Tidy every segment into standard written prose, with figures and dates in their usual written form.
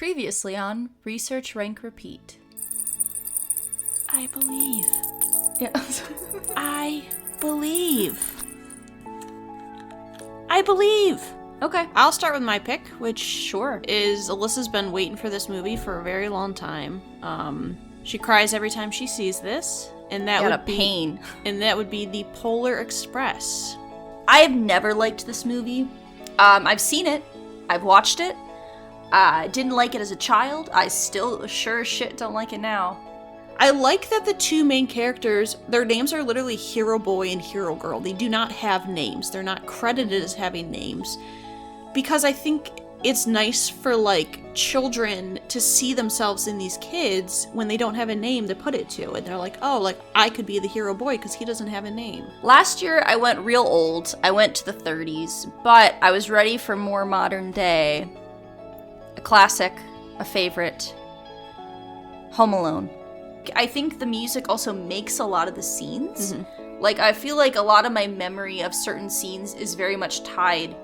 Previously on Research, Rank, Repeat. I believe. Yeah. I believe. I believe. Okay. I'll start with my pick, which Sure. is Alyssa's been waiting for this movie for a very long time. She cries every time she sees this, and that would be pain. And that would be the Polar Express. I have never liked this movie. I've seen it. I've watched it. I didn't like it as a child. I still sure as shit don't like it now. I like that the two main characters, their names are literally Hero Boy and Hero Girl. They do not have names. They're not credited as having names. Because I think it's nice for, like, children to see themselves in these kids when they don't have a name to put it to. And they're like, oh, like, I could be the hero boy because he doesn't have a name. Last year, I went real old. I went to the 30s. But I was ready for more modern day. A classic. A favorite. Home Alone. I think the music also makes a lot of the scenes. Mm-hmm. Like, I feel like a lot of my memory of certain scenes is very much tied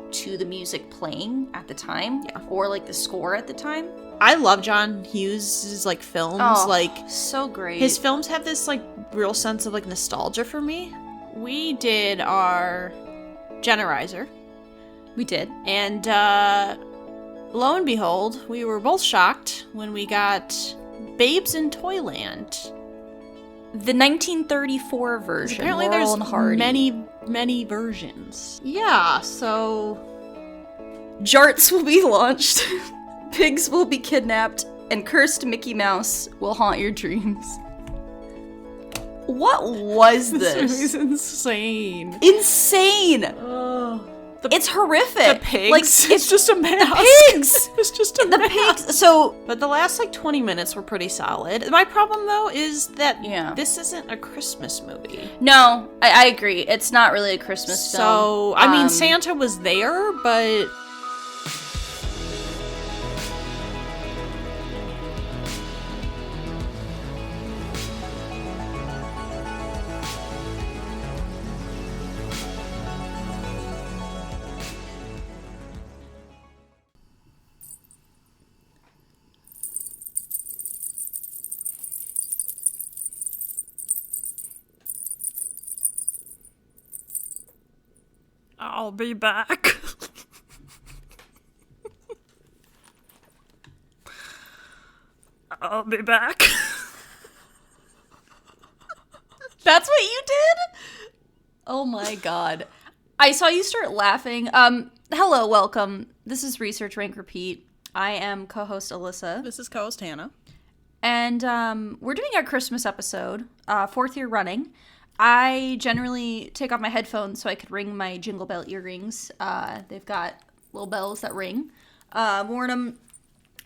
to the music playing at the time, or like the score at the time. I love John Hughes' like films. Oh, like so great. His films have this like real sense of like nostalgia for me. We did our Generizer. We did. And lo and behold, we were both shocked when we got Babes in Toyland. The 1934 version. Apparently Laurel there's many versions. Yeah, so Jarts will be launched, pigs will be kidnapped, and cursed Mickey Mouse will haunt your dreams. What was this? This is insane. Insane! It's horrific. The pigs? Like, it's just a mask. The pigs! It's just a The mask. pigs, so... But the last, like, 20 minutes were pretty solid. My problem, though, is that this isn't a Christmas movie. No, I agree. It's not really a Christmas film. So, I mean, Santa was there, but... I'll be back. I'll be back. That's what you did? Oh my god. I saw you start laughing. Hello, welcome. This is Research, Rank, Repeat. I am co-host Alyssa. This is co-host Hannah. And we're doing our Christmas episode, 4th year running. I generally take off my headphones so I could ring my Jingle Bell earrings. They've got little bells that ring. Worn them,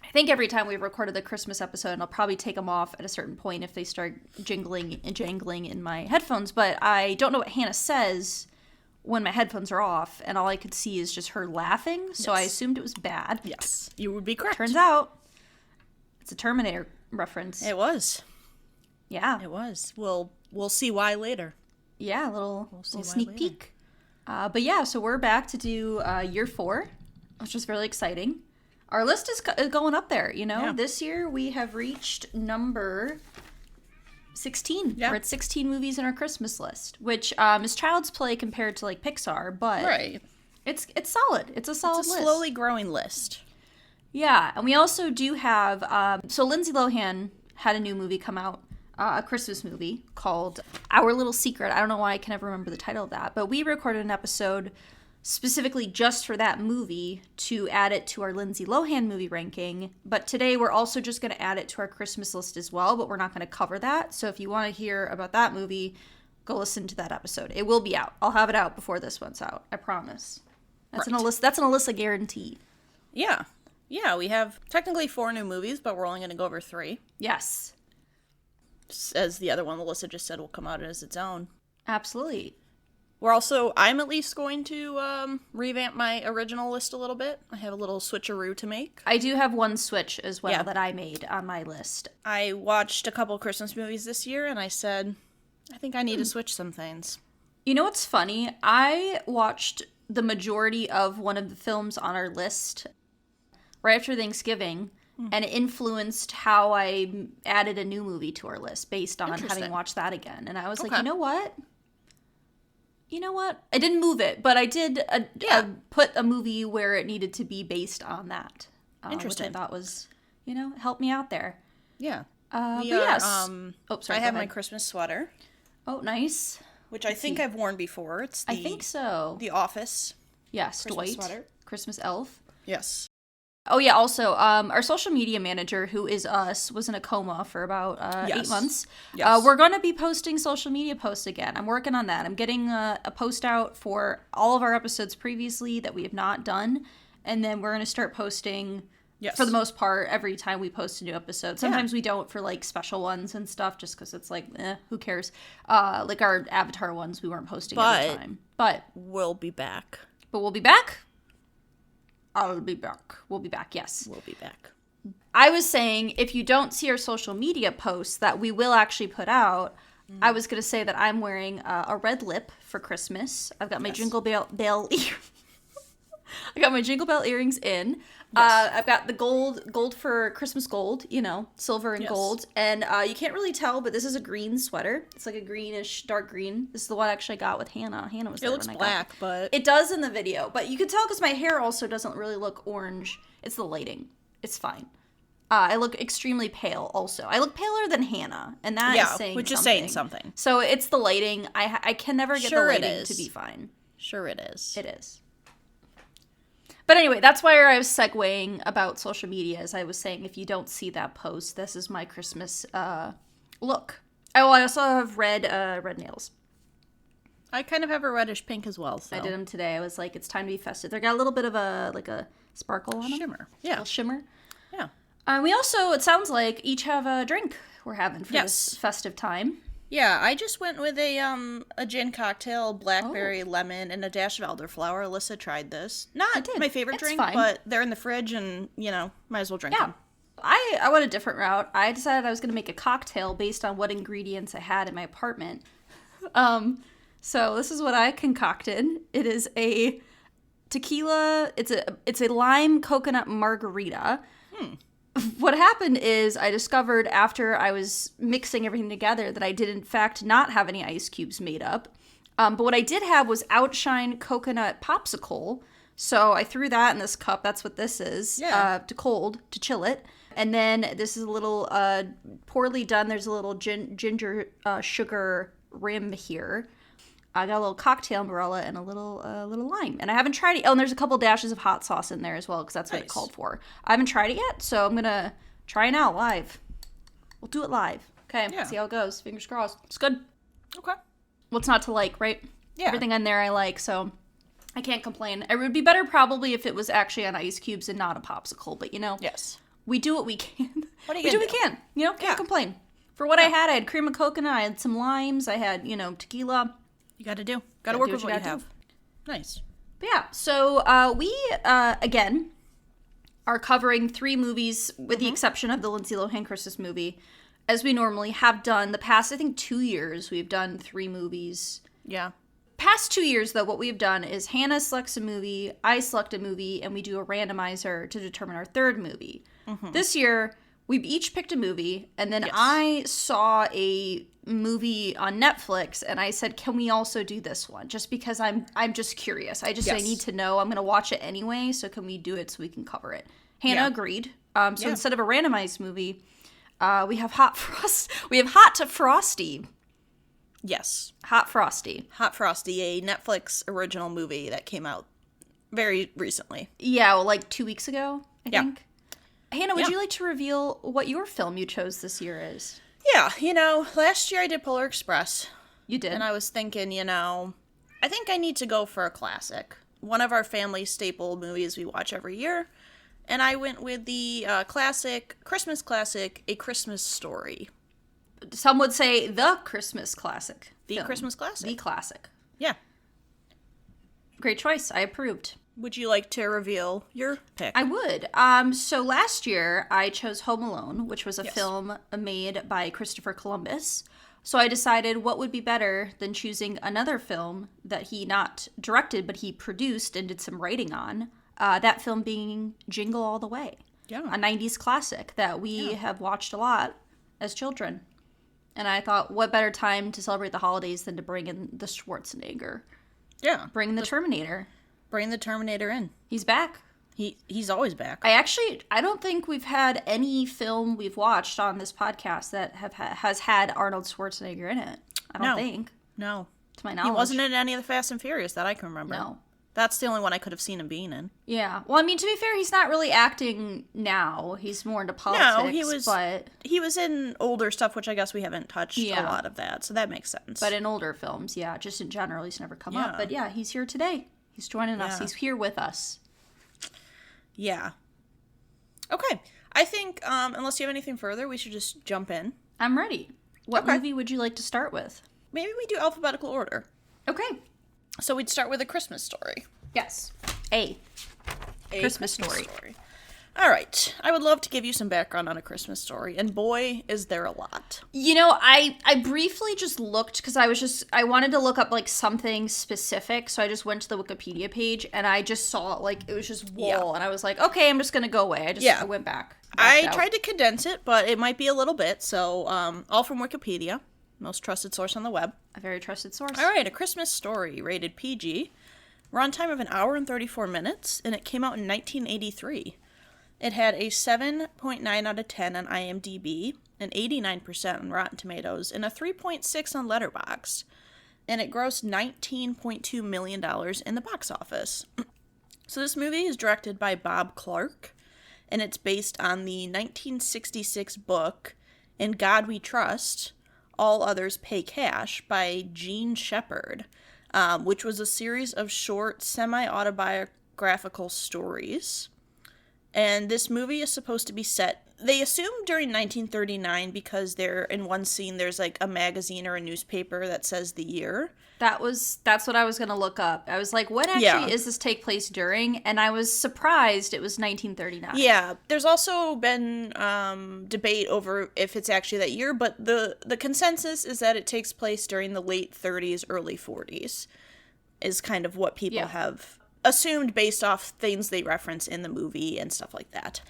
I think, every time we've recorded the Christmas episode, and I'll probably take them off at a certain point if they start jingling and jangling in my headphones. But I don't know what Hannah says when my headphones are off, and all I could see is just her laughing, so I assumed it was bad. Yes, you would be correct. Turns out, it's a Terminator reference. It was. Yeah. It was. We'll see why later. Yeah, a little sneak peek. But yeah, so we're back to do year 4, which is really exciting. Our list is going up there, you know? Yeah. This year we have reached number 16. Yeah. We're at 16 movies in our Christmas list, which is child's play compared to like Pixar, but Right. It's solid. It's a solid It's a list. slowly growing list. Yeah, and we also do have, so Lindsay Lohan had a new movie come out, a Christmas movie called Our Little Secret. I don't know why I can never remember the title of that, but we recorded an episode specifically just for that movie to add it to our Lindsay Lohan movie ranking. But today we're also just going to add it to our Christmas list as well, but we're not going to cover that. So if you want to hear about that movie, go listen to that episode. It will be out. I'll have it out before this one's out. I promise. That's an Alyssa guarantee. Yeah. Yeah, we have technically 4 new movies, but we're only going to go over 3. Yes. As the other one Alyssa just said will come out as its own. Absolutely. I'm at least going to revamp my original list a little bit. I have a little switcheroo to make. I do have one switch as well that I made on my list. I watched a couple Christmas movies this year, and I said, I think I need to switch some things. You know what's funny? I watched the majority of one of the films on our list right after Thanksgiving, and it influenced how I added a new movie to our list based on having watched that again. And I was like, you know what? I didn't move it, but I did put a movie where it needed to be based on that. Interesting. Which I thought was, helped me out there. Yeah. Sorry. I have my Christmas sweater. Oh, nice. Which I think I've worn before. I think so. The Office. Yes, Christmas Dwight. Sweater. Christmas elf. Yes. Oh, yeah, also, our social media manager, who is us, was in a coma for about 8 months. Yes. We're going to be posting social media posts again. I'm working on that. I'm getting a post out for all of our episodes previously that we have not done, and then we're going to start posting, for the most part, every time we post a new episode. Sometimes we don't for, special ones and stuff, just because it's who cares? Like our Avatar ones, we weren't posting every time. But we'll be back. But we'll be back? I'll be back. We'll be back, yes. We'll be back. I was saying, if you don't see our social media posts that we will actually put out, I was going to say that I'm wearing a red lip for Christmas. I've got my Jingle Bell I got my Jingle Bell earrings in. Yes. I've got the gold for Christmas gold, silver and gold. And you can't really tell, but this is a green sweater. It's like a greenish, dark green. This is the one actually I got with Hannah. Hannah was there when I got it. It looks black, but... It does in the video, but you can tell because my hair also doesn't really look orange. It's the lighting. It's fine. I look extremely pale also. I look paler than Hannah, and that is saying something. Which is saying something. So it's the lighting. I can never get the lighting to be fine. Sure it is. It is. But anyway, that's why I was segueing about social media, as I was saying, if you don't see that post, this is my Christmas look. Oh, I also have red nails. I kind of have a reddish pink as well. So. I did them today. I was like, it's time to be festive. They got a little bit of a sparkle on them. Shimmer. Yeah. A little shimmer. Yeah. We also, it sounds like, each have a drink we're having for this festive time. Yeah, I just went with a gin cocktail, blackberry, lemon, and a dash of elderflower. Alyssa tried this. Not my favorite drink, but they're in the fridge and, might as well drink them. I went a different route. I decided I was going to make a cocktail based on what ingredients I had in my apartment. So this is what I concocted. It is a tequila, it's a lime coconut margarita. What happened is I discovered after I was mixing everything together that I did in fact not have any ice cubes made up. But what I did have was Outshine coconut popsicle. So I threw that in this cup. That's what this is. To chill it. And then this is a little poorly done. There's a little ginger sugar rim here. I got a little cocktail umbrella and a little lime. And I haven't tried it. Oh, and there's a couple dashes of hot sauce in there as well, because that's what it called for. I haven't tried it yet, so I'm going to try it out live. We'll do it live. Okay, see how it goes. Fingers crossed. It's good. Okay. What's not to like, right? Yeah. Everything in there I like, so I can't complain. It would be better probably if it was actually on ice cubes and not a popsicle, but Yes. We do what we can. What are you we do what we can. Can't complain. For what I had cream of coconut, I had some limes, I had, tequila. You gotta work with what you have. Nice. But yeah, so we, again, are covering 3 movies, with the exception of the Lindsay Lohan Christmas movie, as we normally have done. The past, I think, 2 years, we've done 3 movies. Yeah. Past 2 years, though, what we've done is Hannah selects a movie, I select a movie, and we do a randomizer to determine our third movie. This year, we've each picked a movie, and then I saw a movie on Netflix, and I said, can we also do this one? Just because I'm just curious. I need to know. I'm going to watch it anyway, so can we do it so we can cover it? Hannah agreed. So instead of a randomized movie, we have Hot to Frosty. Yes. Hot Frosty. Hot Frosty, a Netflix original movie that came out very recently. Yeah, well, like 2 weeks ago, I think. Hannah, would you like to reveal what your film you chose this year is? Yeah, last year I did Polar Express. You did? And I was thinking, I think I need to go for a classic. One of our family staple movies we watch every year. And I went with the Christmas classic, A Christmas Story. Some would say the Christmas classic. The Christmas classic. The classic. Yeah. Great choice. I approved. Would you like to reveal your pick? I would. So last year, I chose Home Alone, which was a film made by Christopher Columbus. So I decided what would be better than choosing another film that he not directed, but he produced and did some writing on. That film being Jingle All the Way. Yeah. A 90s classic that we have watched a lot as children. And I thought, what better time to celebrate the holidays than to bring in the Schwarzenegger? Yeah. Bring the Terminator. Bring the Terminator in. He's back. He's always back. I don't think we've had any film we've watched on this podcast that has had Arnold Schwarzenegger in it. I don't think. No. To my knowledge. He wasn't in any of the Fast and Furious that I can remember. No. That's the only one I could have seen him being in. Yeah. Well, I mean, to be fair, he's not really acting now. He's more into politics. No, he was in older stuff, which I guess we haven't touched a lot of that, so that makes sense. But in older films, yeah, just in general, he's never come up. But yeah, he's here today. He's joining us. He's here with us. Yeah. Okay. I think, unless you have anything further, we should just jump in. I'm ready. What movie would you like to start with? Maybe we do alphabetical order. Okay. So we'd start with A Christmas Story. Yes. A Christmas Story. All right. I would love to give you some background on A Christmas Story, and boy, is there a lot. You know, I briefly just looked, because I wanted to look up, like, something specific, so I just went to the Wikipedia page, and I just saw, like, it was just wool, and I was like, okay, I'm just gonna go away. I went back. I tried to condense it, but it might be a little bit, so all from Wikipedia. Most trusted source on the web. A very trusted source. All right, A Christmas Story, rated PG. Runtime of 1 hour and 34 minutes, and it came out in 1983. It had a 7.9 out of 10 on IMDb, an 89% on Rotten Tomatoes, and a 3.6 on Letterboxd. And it grossed $19.2 million in the box office. So this movie is directed by Bob Clark, and it's based on the 1966 book In God We Trust, All Others Pay Cash by Gene Shepard, which was a series of short, semi-autobiographical stories. And this movie is supposed to be set, they assume during 1939, because in one scene there's like a magazine or a newspaper that says the year. That's what I was going to look up. I was like, what actually is this take place during? And I was surprised it was 1939. Yeah, there's also been debate over if it's actually that year, but the consensus is that it takes place during the late 30s, early 40s, is kind of what people have assumed based off things they reference in the movie and stuff like that.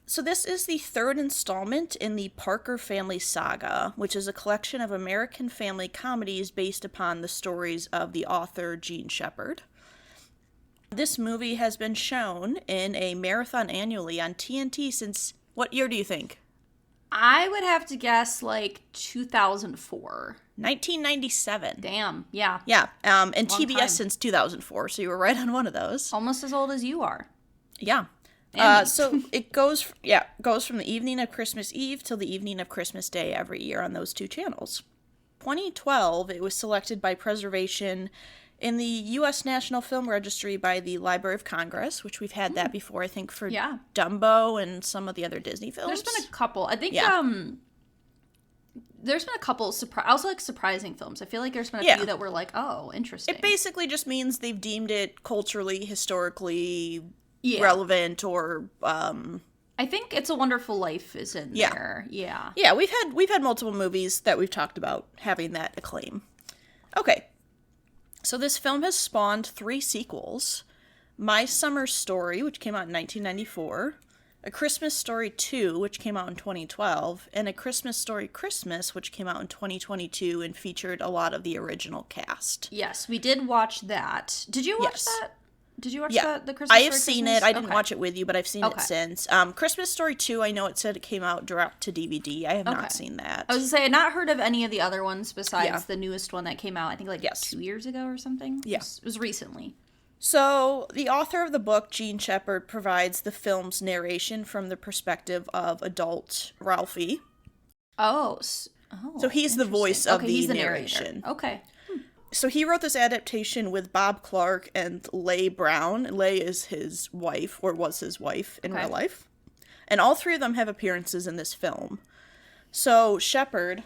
So this is the third installment in the Parker Family Saga, which is a collection of American family comedies based upon the stories of the author Gene Shepard. This movie has been shown in a marathon annually on TNT since, what year do you think? I would have to guess like 2004. 1997. Damn, yeah. Yeah, and Long TBS time. since 2004, so you were right on one of those. Almost as old as you are. Yeah. So it goes from the evening of Christmas Eve till the evening of Christmas Day every year on those two channels. 2012, it was selected by preservation in the U.S. National Film Registry by the Library of Congress, which we've had that before, I think, for Dumbo and some of the other Disney films. There's been a couple. I think there's been a couple also like surprising films. I feel like there's been a few that were like, oh, interesting. It basically just means they've deemed it culturally, historically relevant, or I think It's a Wonderful Life is in there. Yeah. Yeah, we've had multiple movies that we've talked about having that acclaim. Okay. So this film has spawned 3 sequels. My Summer Story, which came out in 1994, A Christmas Story 2, which came out in 2012, and A Christmas Story Christmas, which came out in 2022 and featured a lot of the original cast. Yes, we did watch that. Did you watch that? Did you watch the Christmas Story? I have seen it. I didn't watch it with you, but I've seen it since. Christmas Story 2, I know it said it came out direct to DVD. I have not seen that. I was going to say, I had not heard of any of the other ones besides the newest one that came out, I think, like 2 years ago or something. Yes. It was recently. So, the author of the book, Gene Shepard, provides the film's narration from the perspective of adult Ralphie. So he's the voice of the narration. Okay. So he wrote this adaptation with Bob Clark and Leigh Brown. Leigh is his wife, or was his wife in real life. And all 3 of them have appearances in this film. So Shepard...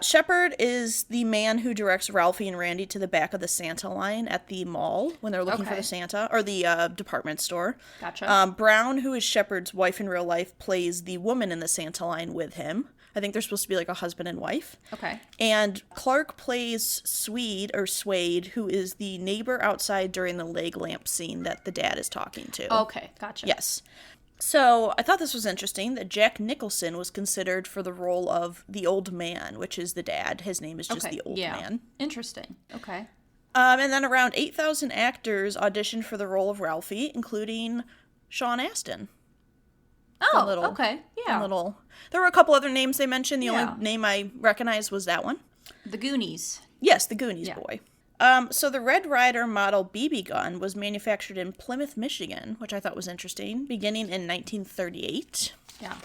Shepard is the man who directs Ralphie and Randy to the back of the Santa line at the mall when they're looking for the Santa, or the department store. Gotcha. Brown, who is Shepard's wife in real life, plays the woman in the Santa line with him. I think they're supposed to be like a husband and wife. Okay. And Clark plays Swade, who is the neighbor outside during the leg lamp scene that the dad is talking to. Okay, gotcha. Yes. So I thought this was interesting that Jack Nicholson was considered for the role of the old man, which is the dad. His name is just the old man. Interesting. Okay. And then around 8,000 actors auditioned for the role of Ralphie, including Sean Astin. Oh, okay. Yeah. There were a couple other names they mentioned. The only name I recognized was that one. The Goonies. Yes, the Goonies boy. So the Red Ryder model BB gun was manufactured in Plymouth, Michigan, which I thought was interesting, beginning in 1938. Yeah.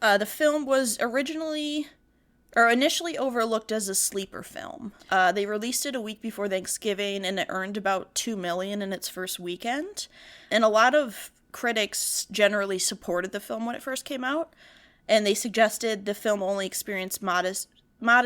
The film was initially overlooked as a sleeper film. They released it a week before Thanksgiving, and it earned about $2 million in its first weekend. And a lot of critics generally supported the film when it first came out, and they suggested the film only experienced modest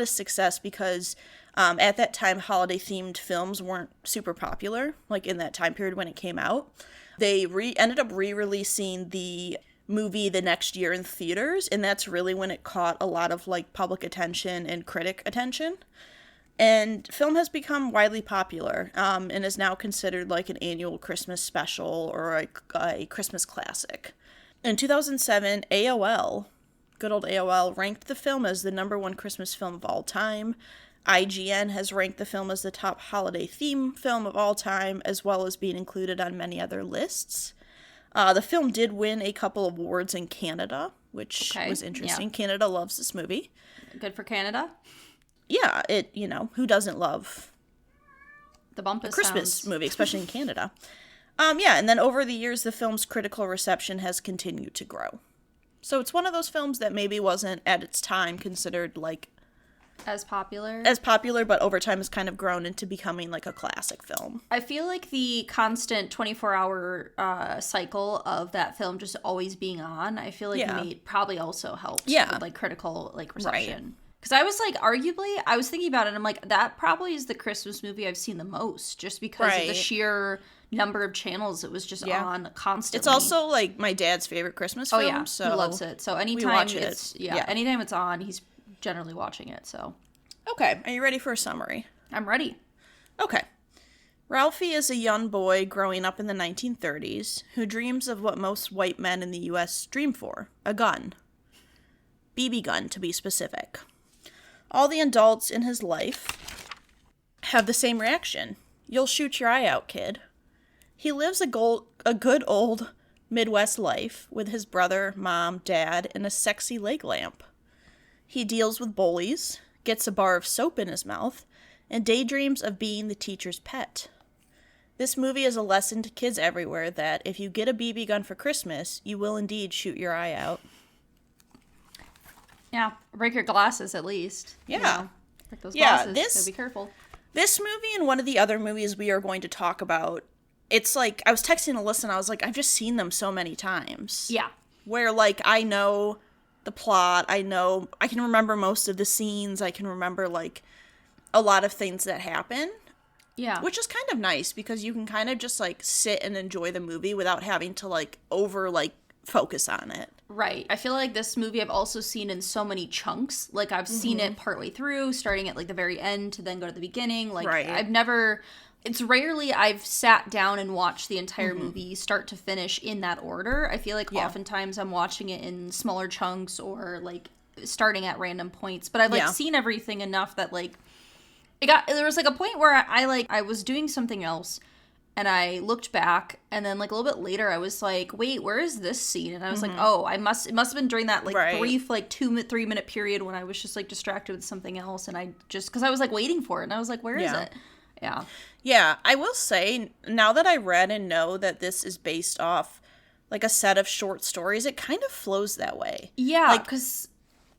success because at that time holiday-themed films weren't super popular, like in that time period when it came out. They ended up re-releasing the movie the next year in theaters, and that's really when it caught a lot of like public attention and critic attention. And film has become widely popular, and is now considered like an annual Christmas special or a Christmas classic. In 2007, good old AOL, ranked the film as the #1 Christmas film of all time. IGN has ranked the film as the top holiday theme film of all time, as well as being included on many other lists. The film did win a couple awards in Canada, which was interesting. Yeah. Canada loves this movie. Good for Canada. Yeah, who doesn't love the Bumpus Christmas movie, especially in Canada. And then over the years, the film's critical reception has continued to grow. So it's one of those films that maybe wasn't at its time considered like as popular, but over time has kind of grown into becoming like a classic film. I feel like the constant 24-hour cycle of that film just always being on, I feel like probably also helped with like critical like reception. Right. Because I was like, arguably, I was thinking about it, and I'm like, that probably is the Christmas movie I've seen the most, just because of the sheer number of channels it was just on constantly. It's also like my dad's favorite Christmas film. Oh yeah, so he loves it. So anytime anytime it's on, he's generally watching it. So okay, are you ready for a summary? I'm ready. Okay. Ralphie is a young boy growing up in the 1930s who dreams of what most white men in the U.S. dream for, a gun. BB gun, to be specific. All the adults in his life have the same reaction. You'll shoot your eye out, kid. He lives a good old Midwest life with his brother, mom, dad, and a sexy leg lamp. He deals with bullies, gets a bar of soap in his mouth, and daydreams of being the teacher's pet. This movie is a lesson to kids everywhere that if you get a BB gun for Christmas, you will indeed shoot your eye out. Yeah, break your glasses at least. Yeah. Break those glasses, so be careful. This movie and one of the other movies we are going to talk about, it's like, I was texting Alyssa and I was like, I've just seen them so many times. Yeah. Where, like, I know the plot, I can remember most of the scenes, I can remember, like, a lot of things that happen. Yeah. Which is kind of nice because you can kind of just, like, sit and enjoy the movie without having to, like, focus on it. Right. I feel like this movie I've also seen in so many chunks. Like, I've seen it partway through, starting at, like, the very end to then go to the beginning. Like, it's rarely I've sat down and watched the entire movie start to finish in that order. I feel like oftentimes I'm watching it in smaller chunks or, like, starting at random points. But I've, like, seen everything enough that, like, there was, like, a point where I was doing something else. And I looked back, and then, like, a little bit later, I was like, wait, where is this scene? And I was like, oh, it must have been during that, like, brief, like, 2-3 minute period when I was just, like, distracted with something else. And because I was, like, waiting for it. And I was like, where is it? Yeah. Yeah, I will say, now that I read and know that this is based off, like, a set of short stories, it kind of flows that way. Yeah, because,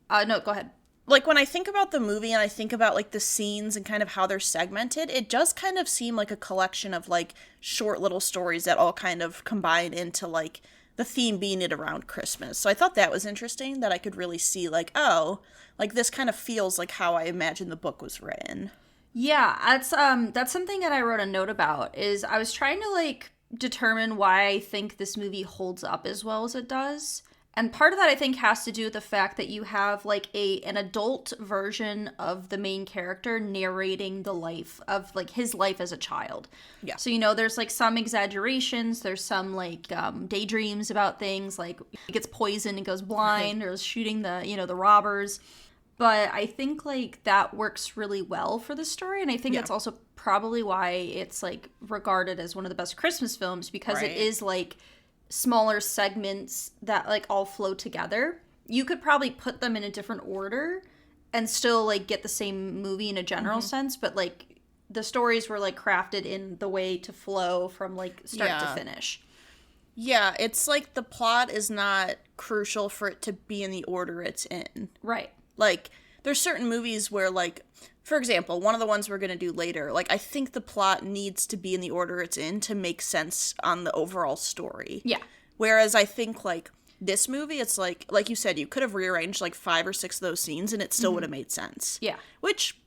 no, go ahead. Like, when I think about the movie and I think about, like, the scenes and kind of how they're segmented, it does kind of seem like a collection of, like, short little stories that all kind of combine into, like, the theme being it around Christmas. So I thought that was interesting, that I could really see, like, oh, like, this kind of feels like how I imagine the book was written. Yeah, that's something that I wrote a note about, is I was trying to, like, determine why I think this movie holds up as well as it does. And part of that, I think, has to do with the fact that you have, like, an adult version of the main character narrating the life of, like, his life as a child. Yeah. So, there's, like, some exaggerations. There's some, like, daydreams about things. Like, he gets poisoned and goes blind, or is shooting the robbers. But I think, like, that works really well for the story. And I think that's also probably why it's, like, regarded as one of the best Christmas films. Because it is, like, smaller segments that, like, all flow together. You could probably put them in a different order and still, like, get the same movie in a general sense. But, like, the stories were, like, crafted in the way to flow from, like, start to finish. Yeah, it's, like, the plot is not crucial for it to be in the order it's in. Right. Like, there's certain movies where, like, for example, one of the ones we're going to do later, like, I think the plot needs to be in the order it's in to make sense on the overall story. Yeah. Whereas I think, like, this movie, it's like you said, you could have rearranged, like, 5 or 6 of those scenes and it still would have made sense. Yeah. Which,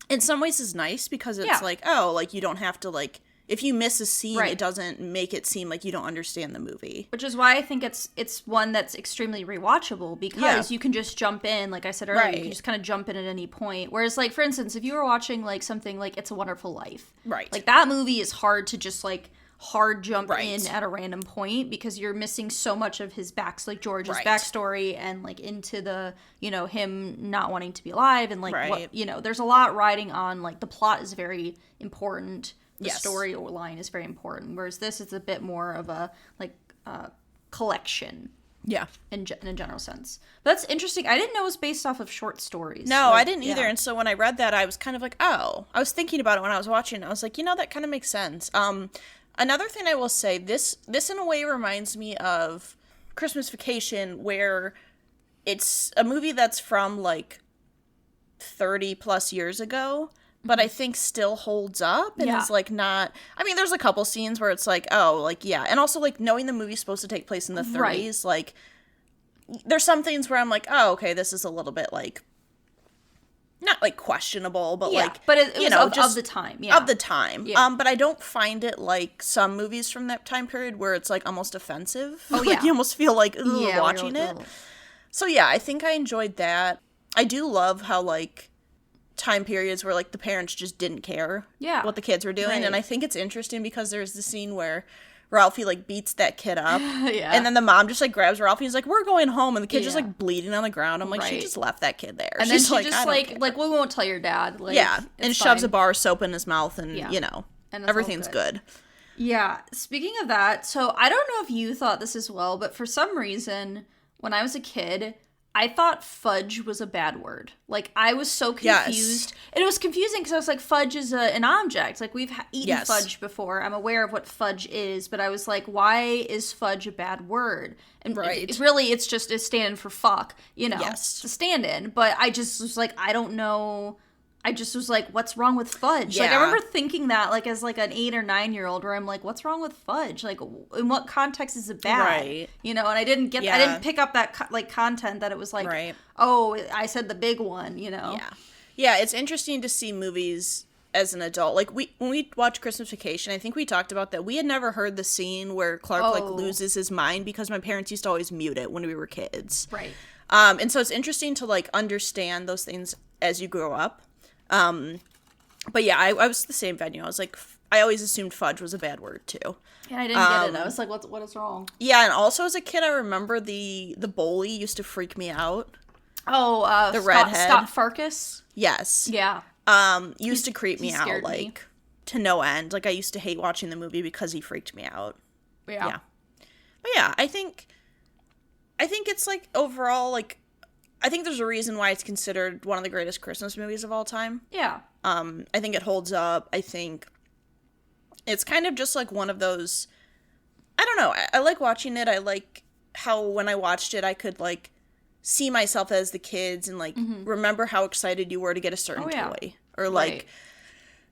in some ways, is nice because it's like, oh, like, you don't have to, like, if you miss a scene, it doesn't make it seem like you don't understand the movie. Which is why I think it's one that's extremely rewatchable, because you can just jump in, like I said earlier, you can just kind of jump in at any point. Whereas, like, for instance, if you were watching, like, something like It's a Wonderful Life, like, that movie is hard to just, like, hard jump in at a random point, because you're missing so much of his George's backstory, and, like, into the, him not wanting to be alive, and, like, what, there's a lot riding on, like, the plot is very important. The storyline is very important, whereas this is a bit more of a, like, collection. Yeah. In a general sense. But that's interesting. I didn't know it was based off of short stories. No, like, I didn't either. And so when I read that, I was kind of like, oh. I was thinking about it when I was watching. I was like, that kind of makes sense. Another thing I will say, this in a way reminds me of Christmas Vacation, where it's a movie that's from, like, 30 plus years ago, but I think still holds up and is, like, not... I mean, there's a couple scenes where it's like, oh, like, yeah. And also, like, knowing the movie's supposed to take place in the 30s, like, there's some things where I'm like, oh, okay, this is a little bit, like, not, like, questionable, but, like... but it was of the time, Of the time. Yeah. But I don't find it like some movies from that time period where it's, like, almost offensive. Oh, like, you almost feel like, watching it. So, yeah, I think I enjoyed that. I do love how, like... time periods where, like, the parents just didn't care what the kids were doing. And I think it's interesting because there's the scene where Ralphie, like, beats that kid up. And then the mom just, like, grabs Ralphie and is like, we're going home. And the kid's just, like, bleeding on the ground. I'm like, she just left that kid there. And she's then she just, like, we won't tell your dad. Like, and shoves a bar of soap in his mouth and, and everything's good. Yeah. Speaking of that, so I don't know if you thought this as well, but for some reason, when I was a kid... I thought fudge was a bad word. Like, I was so confused. And it was confusing because I was like, fudge is an object. Like, we've eaten fudge before. I'm aware of what fudge is. But I was like, why is fudge a bad word? And it's just a stand-in for fuck, It's a stand-in. But I just was like, I don't know. I just was like, what's wrong with fudge? Yeah. Like, I remember thinking that, like, as, like, an 8 or 9-year-old, where I'm like, what's wrong with fudge? Like, in what context is it bad? Right. And I didn't get, I didn't pick up that, content that it was like, oh, I said the big one, Yeah. Yeah, it's interesting to see movies as an adult. Like, when we watched Christmas Vacation, I think we talked about that. We had never heard the scene where Clark, like, loses his mind because my parents used to always mute it when we were kids. Right. And so it's interesting to, like, understand those things as you grow up. But yeah, I was the same venue. I was like, I always assumed fudge was a bad word too. Yeah, I didn't get it. I was like, what is wrong? Yeah, and also as a kid, I remember the bully used to freak me out. Oh, the redhead. Scott Farkas? Yes. Yeah. Used to creep me out, like, to no end. Like, I used to hate watching the movie because he freaked me out. Yeah. But yeah, I think it's, like, overall, like, I think there's a reason why it's considered one of the greatest Christmas movies of all time. Yeah. I think it holds up. I think it's kind of just like one of those, I don't know. I like watching it. I like how when I watched it, I could, like, see myself as the kids and, like, remember how excited you were to get a certain toy. Or, like,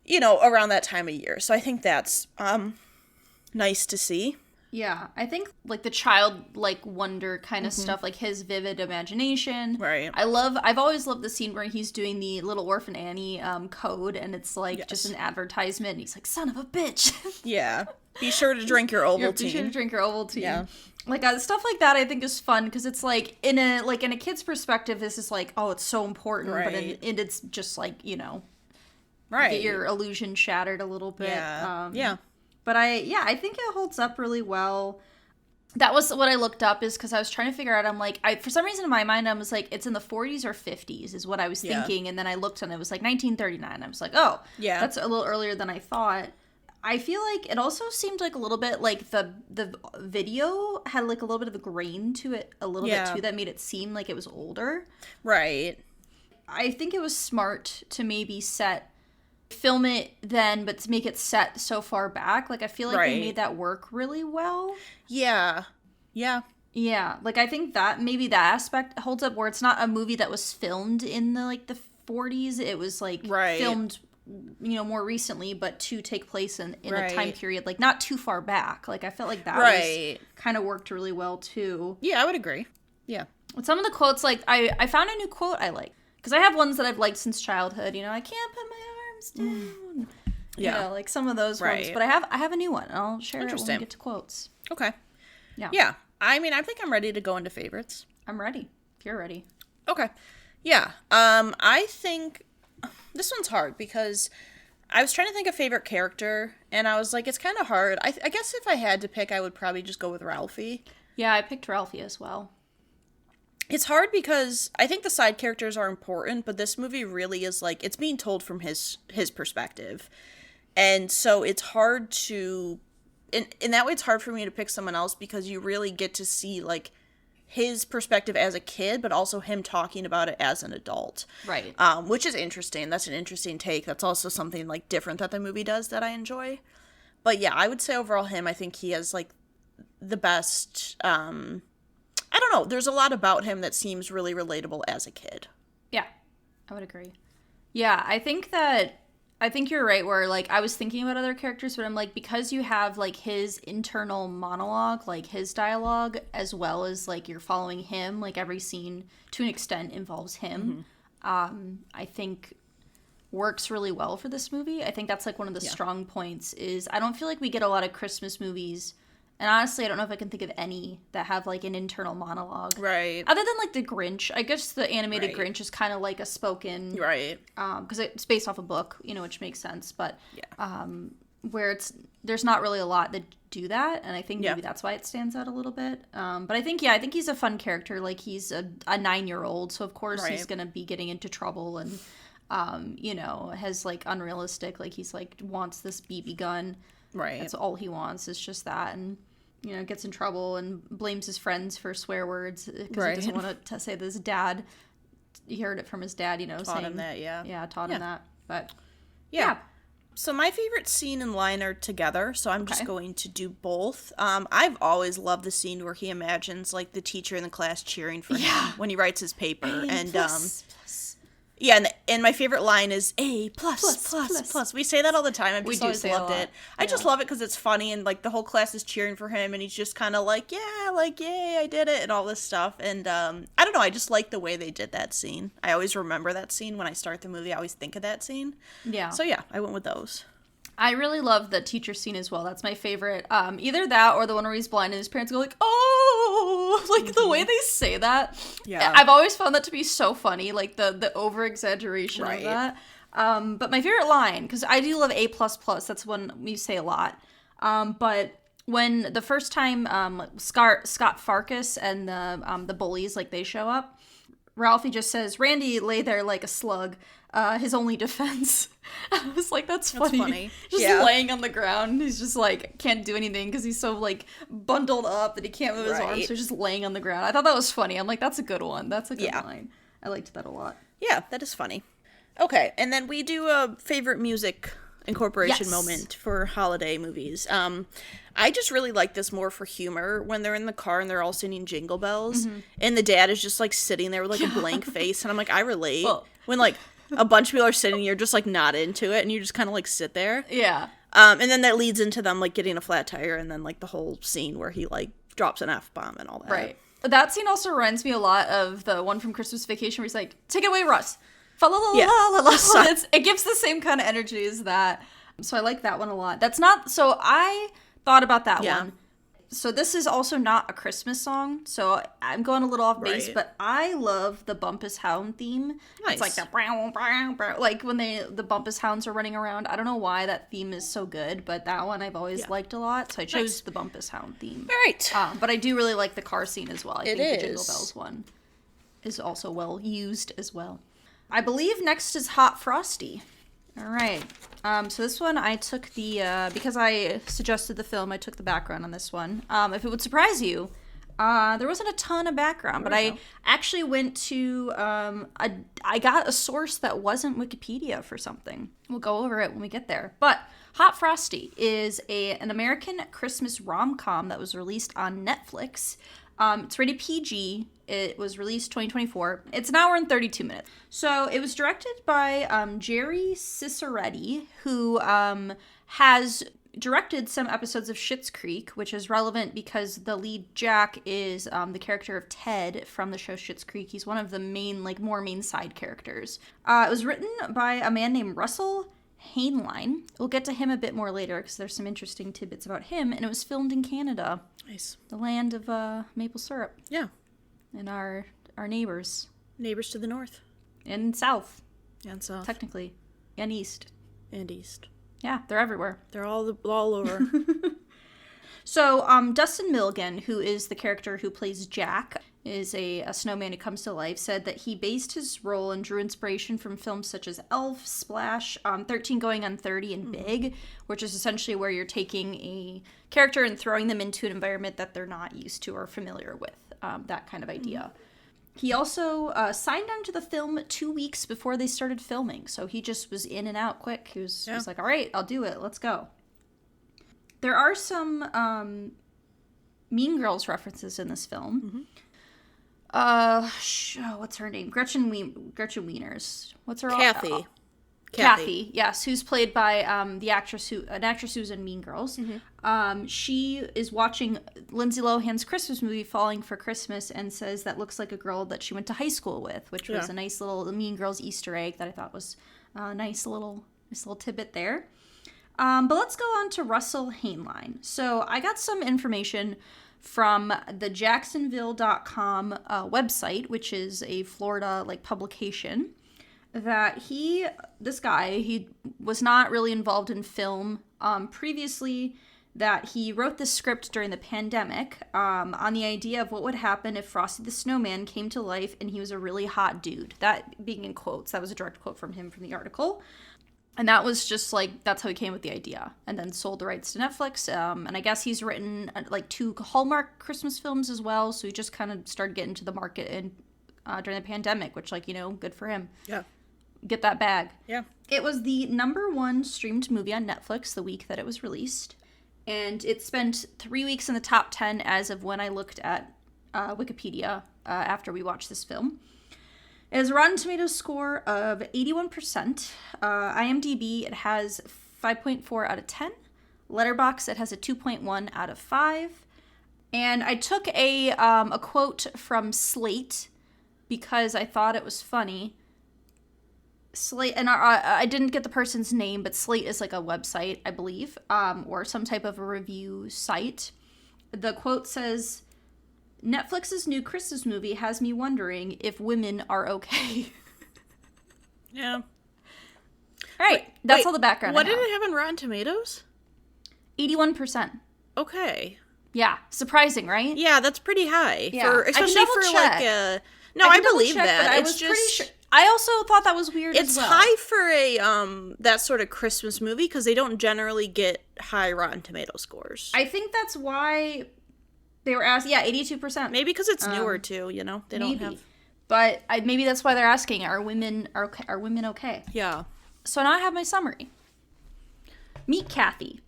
around that time of year. So I think that's nice to see. Yeah, I think, like, the childlike wonder kind of stuff, like his vivid imagination. Right. I've always loved the scene where he's doing the Little Orphan Annie code, and it's, like, just an advertisement, and he's like, son of a bitch. Yeah. Be sure to drink your Ovaltine. Be sure to drink your Ovaltine. Yeah. Like stuff like that I think is fun because it's like in a kid's perspective this is like, oh, it's so important, but it's just like, you know, get your illusion shattered a little bit. But I think it holds up really well. That was what I looked up, is because I was trying to figure out, I'm like, for some reason in my mind I was like, it's in the 40s or 50s is what I was thinking, and then I looked and it was like 1939. I was like, oh, that's a little earlier than I thought. I feel like it also seemed like a little bit like the video had like a little bit of a grain to it a little bit too that made it seem like it was older. Right. I think it was smart to maybe film it then, but to make it set so far back. Like, I feel like they made that work really well. Yeah. Like, I think that maybe that aspect holds up, where it's not a movie that was filmed in the 40s. It was like filmed, you know, more recently, but to take place in a time period like not too far back. Like, I felt like that was kind of worked really well too. Yeah, I would agree. Yeah. With some of the quotes, like I found a new quote I like, because I have ones that I've liked since childhood. You know, I can't put my arms down. You know, like some of those ones. But I have a new one, and I'll share it when we get to quotes. Okay. Yeah. I mean, I think I'm ready to go into favorites. I'm ready. If you're ready. Okay. Yeah. I think this one's hard because I was trying to think of favorite character, and I was like, it's kind of hard. I guess if I had to pick, I would probably just go with Ralphie. Yeah, I picked Ralphie as well. It's hard because I think the side characters are important, but this movie really is like, it's being told from his perspective. And so it's hard to, in that way, it's hard for me to pick someone else, because you really get to see like his perspective as a kid, but also him talking about it as an adult. Right. Which is interesting. That's an interesting take. That's also something like different that the movie does that I enjoy. But yeah, I would say overall him, I think he has like the best, I don't know. There's a lot about him that seems really relatable as a kid. Yeah, I would agree. Yeah, I think you're right, where like I was thinking about other characters, but I'm like, because you have like his internal monologue, like his dialogue, as well as like you're following him, like every scene to an extent involves him. I think works really well for this movie. I think that's like one of the strong points is I don't feel like we get a lot of Christmas movies. And honestly, I don't know if I can think of any that have, like, an internal monologue. Right. Other than, like, The Grinch. I guess the animated Grinch is kind of like a spoken... Right. Because it's based off a book, you know, which makes sense. But where there's not really a lot that do that. And I think maybe that's why it stands out a little bit. But I think he's a fun character. Like, he's a 9-year-old. So, of course, he's going to be getting into trouble and, you know, has, like, unrealistic... Like, he's, like, wants this BB gun. Right. That's all he wants. It's just that. And... you know, gets in trouble and blames his friends for swear words because he doesn't want to say that his dad, he heard it from his dad, you know, taught him that, taught him that. But, yeah. So my favorite scene and line are together, so I'm just going to do both. I've always loved the scene where he imagines, like, the teacher in the class cheering for him when he writes his paper. Yeah, and my favorite line is A++++. We say that all the time. I've just always loved it. I just love it because it's funny, and like the whole class is cheering for him, and he's just kind of like, yeah, like, yay, I did it, and all this stuff. And I don't know, I just like the way they did that scene. I always remember that scene when I start the movie. I always think of that scene. Yeah. So yeah, I went with those. I really love the teacher scene as well. That's my favorite. Either that or the one where he's blind and his parents go like, oh, like the way they say that. Yeah. I've always found that to be so funny, like the over-exaggeration of that. But my favorite line, because I do love A++, that's one we say a lot. But when the first time Scott Farkas and the bullies, like they show up, Ralphie just says, Randy lay there like a slug, his only defense. I was like, that's funny. Just laying on the ground. He's just like, can't do anything because he's so like bundled up that he can't move his arms. So he's just laying on the ground. I thought that was funny. I'm like, that's a good one. That's a good line. I liked that a lot. Yeah, that is funny. Okay, and then we do a favorite music incorporation moment for holiday movies. I just really like this more for humor when they're in the car and they're all singing Jingle Bells and the dad is just like sitting there with like a blank face, and I'm like, I relate. When like a bunch of people are sitting, you're just like not into it and you just kind of like sit there. And then that leads into them like getting a flat tire, and then like the whole scene where he like drops an F-bomb and all that. That scene also reminds me a lot of the one from Christmas Vacation where he's like, take it away, Russ. It gives the same kind of energy as that. So I like that one a lot. That's not, so I thought about that one. So this is also not a Christmas song, so I'm going a little off base, Right. but I love the Bumpus Hound theme. It's like Nice. the brow, brow, brow, like when the Bumpus Hounds are running around. I don't know why that theme is so good, but that one I've always liked a lot, so I chose Nice. the Bumpus Hound theme. All right. But I do really like the car scene as well. I think the Jingle is. Bells one is also well used as well. I believe next is Hot Frosty. All right. So this one I took because I suggested the film, I took the background on this one. If it would surprise you, there wasn't a ton of background, but I actually went to, I got a source that wasn't Wikipedia for something. We'll go over it when we get there. But Hot Frosty is an American Christmas rom-com that was released on Netflix. It's rated PG. It was released 2024. It's an hour and 32 minutes. So it was directed by Jerry Ciceretti, who has directed some episodes of Schitt's Creek, which is relevant because the lead Jack is the character of Ted from the show Schitt's Creek. He's one of the more main side characters. It was written by a man named Russell Hainline. We'll get to him a bit more later because there's some interesting tidbits about him. And it was filmed in Canada. Nice. The land of maple syrup. Yeah. And our neighbors. Neighbors to the north. And south, And south. technically. And east. And east. Yeah, they're everywhere. They're all over. So, Dustin Milligan, who is the character who plays Jack, is a snowman who comes to life, said that he based his role and drew inspiration from films such as Elf, Splash, 13 Going on 30, and Big, which is essentially where you're taking a character and throwing them into an environment that they're not used to or familiar with, that kind of idea. He also signed on to the film 2 weeks before they started filming, so he just was in and out quick. He was like, all right, I'll do it, let's go. There are some Mean Girls references in this film. What's her name? Gretchen Wieners. What's her Kathy. Kathy, yes, who's played by an actress who's in Mean Girls. She is watching Lindsay Lohan's Christmas movie, Falling for Christmas, and says that looks like a girl that she went to high school with, which was a nice little Mean Girls Easter egg that I thought was a nice little tidbit there. But let's go on to Russell Hainline. So I got some information from the Jacksonville.com website, which is a Florida publication, that he was not really involved in film previously, that he wrote this script during the pandemic on the idea of what would happen if Frosty the Snowman came to life and he was a really hot dude. That being in quotes, that was a direct quote from him from the article. And that was just that's how he came with the idea, and then sold the rights to Netflix. And I guess he's written 2 Hallmark Christmas films as well. So he just kind of started getting to the market during the pandemic, which good for him. Yeah. Get that bag. Yeah. It was the #1 streamed movie on Netflix the week that it was released, and it spent 3 weeks in the top 10 as of when I looked at Wikipedia after we watched this film. It has a Rotten Tomatoes score of 81%. IMDb, it has 5.4 out of 10. Letterboxd, it has a 2.1 out of 5. And I took a quote from Slate because I thought it was funny. Slate, and I didn't get the person's name, but Slate is a website, I believe, or some type of a review site. The quote says, "Netflix's new Christmas movie has me wondering if women are okay." Yeah. All right, that's all the background. What did it have on Rotten Tomatoes? 81%. Okay. Yeah, surprising, right? Yeah, that's pretty high. Yeah. Especially for check. No, I believe that. But I was pretty sure. I also thought that was weird. It's as well. high for a that sort of Christmas movie because they don't generally get high Rotten Tomato scores. I think that's why they were asked. Yeah, 82%. Maybe because it's newer too. They don't have. But maybe that's why they're asking: Are women okay? Yeah. So now I have my summary. Meet Kathy,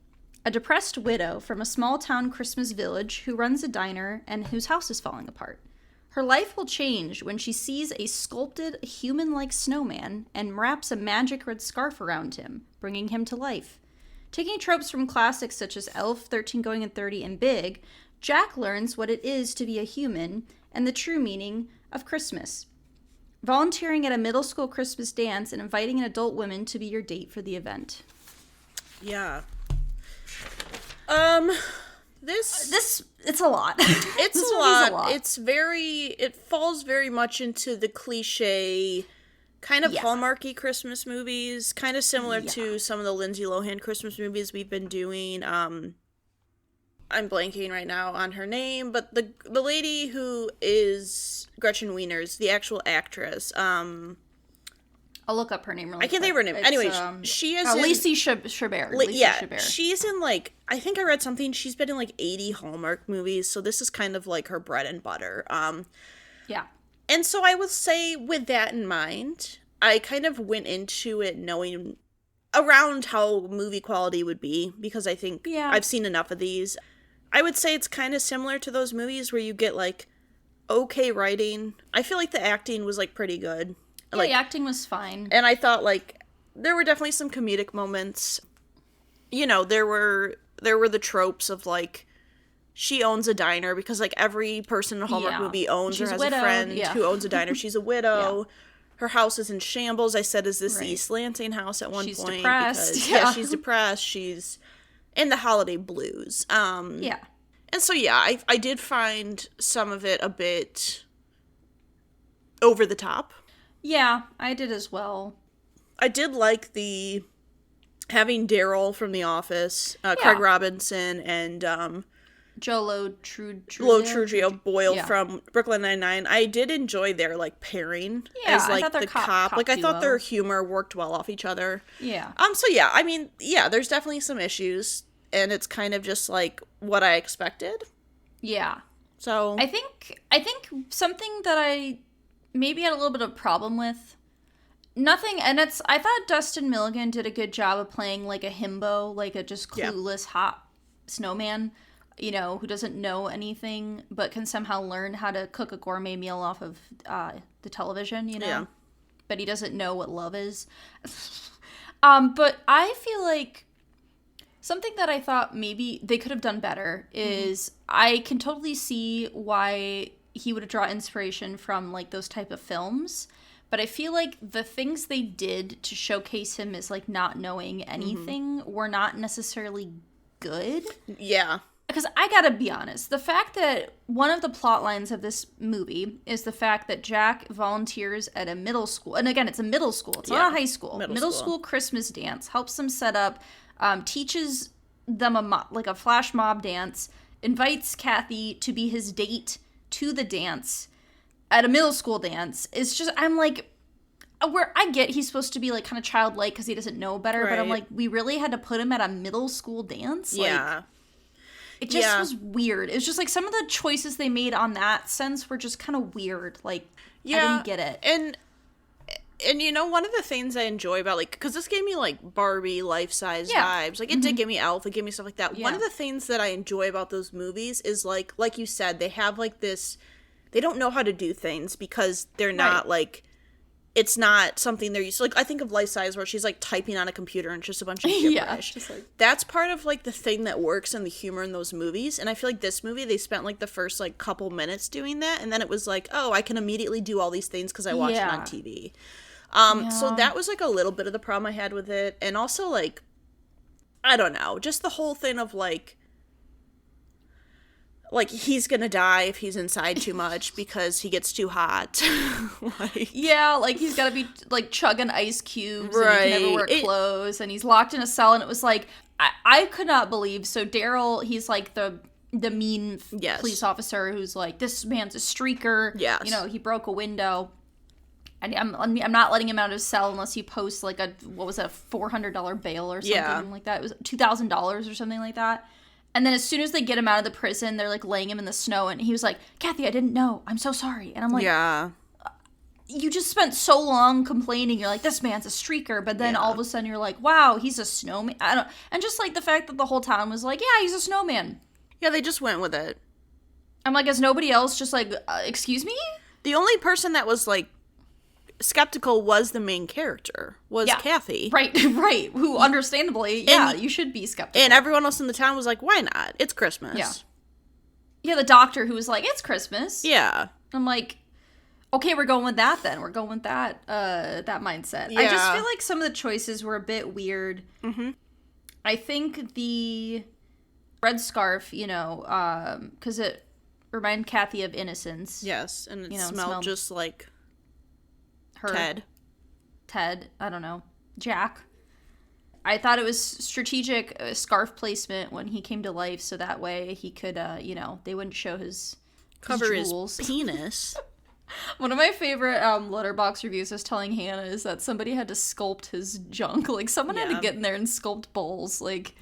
a depressed widow from a small-town Christmas village who runs a diner and whose house is falling apart. Her life will change when she sees a sculpted, human-like snowman and wraps a magic red scarf around him, bringing him to life. Taking tropes from classics such as Elf, 13 Going on 30, and Big, Jack learns what it is to be a human and the true meaning of Christmas. Volunteering at a middle school Christmas dance and inviting an adult woman to be your date for the event. Yeah. It's a lot. It's This a movie's lot. It falls very much into the cliche kind of Hallmarky Christmas movies, kind of similar to some of the Lindsay Lohan Christmas movies we've been doing. I'm blanking right now on her name, but the lady who is Gretchen Wieners, the actual actress, I'll look up her name really I can't think of her name. Anyways, she is Lacey Chabert. She's in, like, I think I read something, she's been in, like, 80 Hallmark movies, so this is kind of, like, her bread and butter. Yeah. And so I would say, with that in mind, I kind of went into it knowing around how movie quality would be, because I think I've seen enough of these. I would say it's kind of similar to those movies where you get, like, okay writing. I feel like the acting was, like, pretty good. Yeah, like, the acting was fine. And I thought, like, there were definitely some comedic moments. You know, there were the tropes of, like, she owns a diner, because, like, every person in a Hallmark movie owns or has a friend who owns a diner. She's a widow. Her house is in shambles. I said, is this the East Lansing house at one point? She's depressed. Because, she's depressed. She's in the holiday blues. And so, I did find some of it a bit over the top. Yeah, I did as well. I did like the having Daryl from The Office, Craig Robinson, and Joe Lo-Truglio Boyle from Brooklyn Nine-Nine. I did enjoy their, like, pairing as, like, the cop. Like, I thought their humor worked well off each other. Yeah. So, I mean, there's definitely some issues, and it's kind of just, like, what I expected. Yeah. So I think something that I maybe had a little bit of problem with, I thought Dustin Milligan did a good job of playing, like, a himbo, like a just clueless hot snowman, you know, who doesn't know anything but can somehow learn how to cook a gourmet meal off of the television, you know, but he doesn't know what love is. But I feel like something that I thought maybe they could have done better is I can totally see why he would draw inspiration from, like, those type of films, but I feel like the things they did to showcase him as, like, not knowing anything were not necessarily good. Yeah. Because I gotta be honest, the fact that one of the plot lines of this movie is the fact that Jack volunteers at a middle school, and again, it's a middle school, it's not a high school, middle school Christmas dance, helps them set up, teaches them a flash mob dance, invites Kathy to be his date to the dance at a middle school dance. It's just, I'm like, where I get he's supposed to be, like, kind of childlike because he doesn't know better, but I'm like, we really had to put him at a middle school dance? Like, it just was weird. It was just, like, some of the choices they made on that sense were just kind of weird. Like, I didn't get it. And you know, one of the things I enjoy about, like, because this gave me, like, Barbie life-size vibes. Like, it did give me Elf, it gave me stuff like that. One of the things that I enjoy about those movies is, like you said, they have, like, this, they don't know how to do things because they're not, like, it's not something they're used to. Like, I think of Life Size where she's, like, typing on a computer and it's just a bunch of gibberish. That's part of, like, the thing that works in the humor in those movies. And I feel like this movie, they spent, like, the first, like, couple minutes doing that. And then it was like, oh, I can immediately do all these things because I watched it on TV. So that was, like, a little bit of the problem I had with it. And also, like, I don't know, just the whole thing of, like, he's gonna die if he's inside too much because he gets too hot. Like, he's gotta be, like, chugging ice cubes, and he can never wear clothes, and he's locked in a cell, and it was like, I could not believe. So Daryl, he's, like, the mean police officer who's like, this man's a streaker. Yes. You know, he broke a window. And I'm not letting him out of his cell unless he posts, like, a $400 bail or something like that. It was $2,000 or something like that. And then as soon as they get him out of the prison, they're, like, laying him in the snow. And he was like, Kathy, I didn't know. I'm so sorry. And I'm like, you just spent so long complaining. You're like, this man's a streaker. But then all of a sudden you're like, wow, he's a snowman. And just, like, the fact that the whole town was like, yeah, he's a snowman. Yeah, they just went with it. I'm like, is nobody else just like, excuse me? The only person that was, like, skeptical was the main character, Kathy. Right, who understandably, you should be skeptical. And everyone else in the town was like, why not? It's Christmas. Yeah, the doctor who was like, it's Christmas. Yeah. I'm like, okay, we're going with that then. We're going with that mindset. Yeah. I just feel like some of the choices were a bit weird. Mm-hmm. I think red scarf, you know, because it reminded Kathy of Innocence. Yes, and it You know, smelled just like her. Ted, I don't know, Jack. I thought it was strategic scarf placement when he came to life, so that way he could, you know, they wouldn't show his cover jewels. his penis. One of my favorite Letterboxd reviews I was telling Hannah is that somebody had to sculpt his junk. Like, someone had to get in there and sculpt balls, like,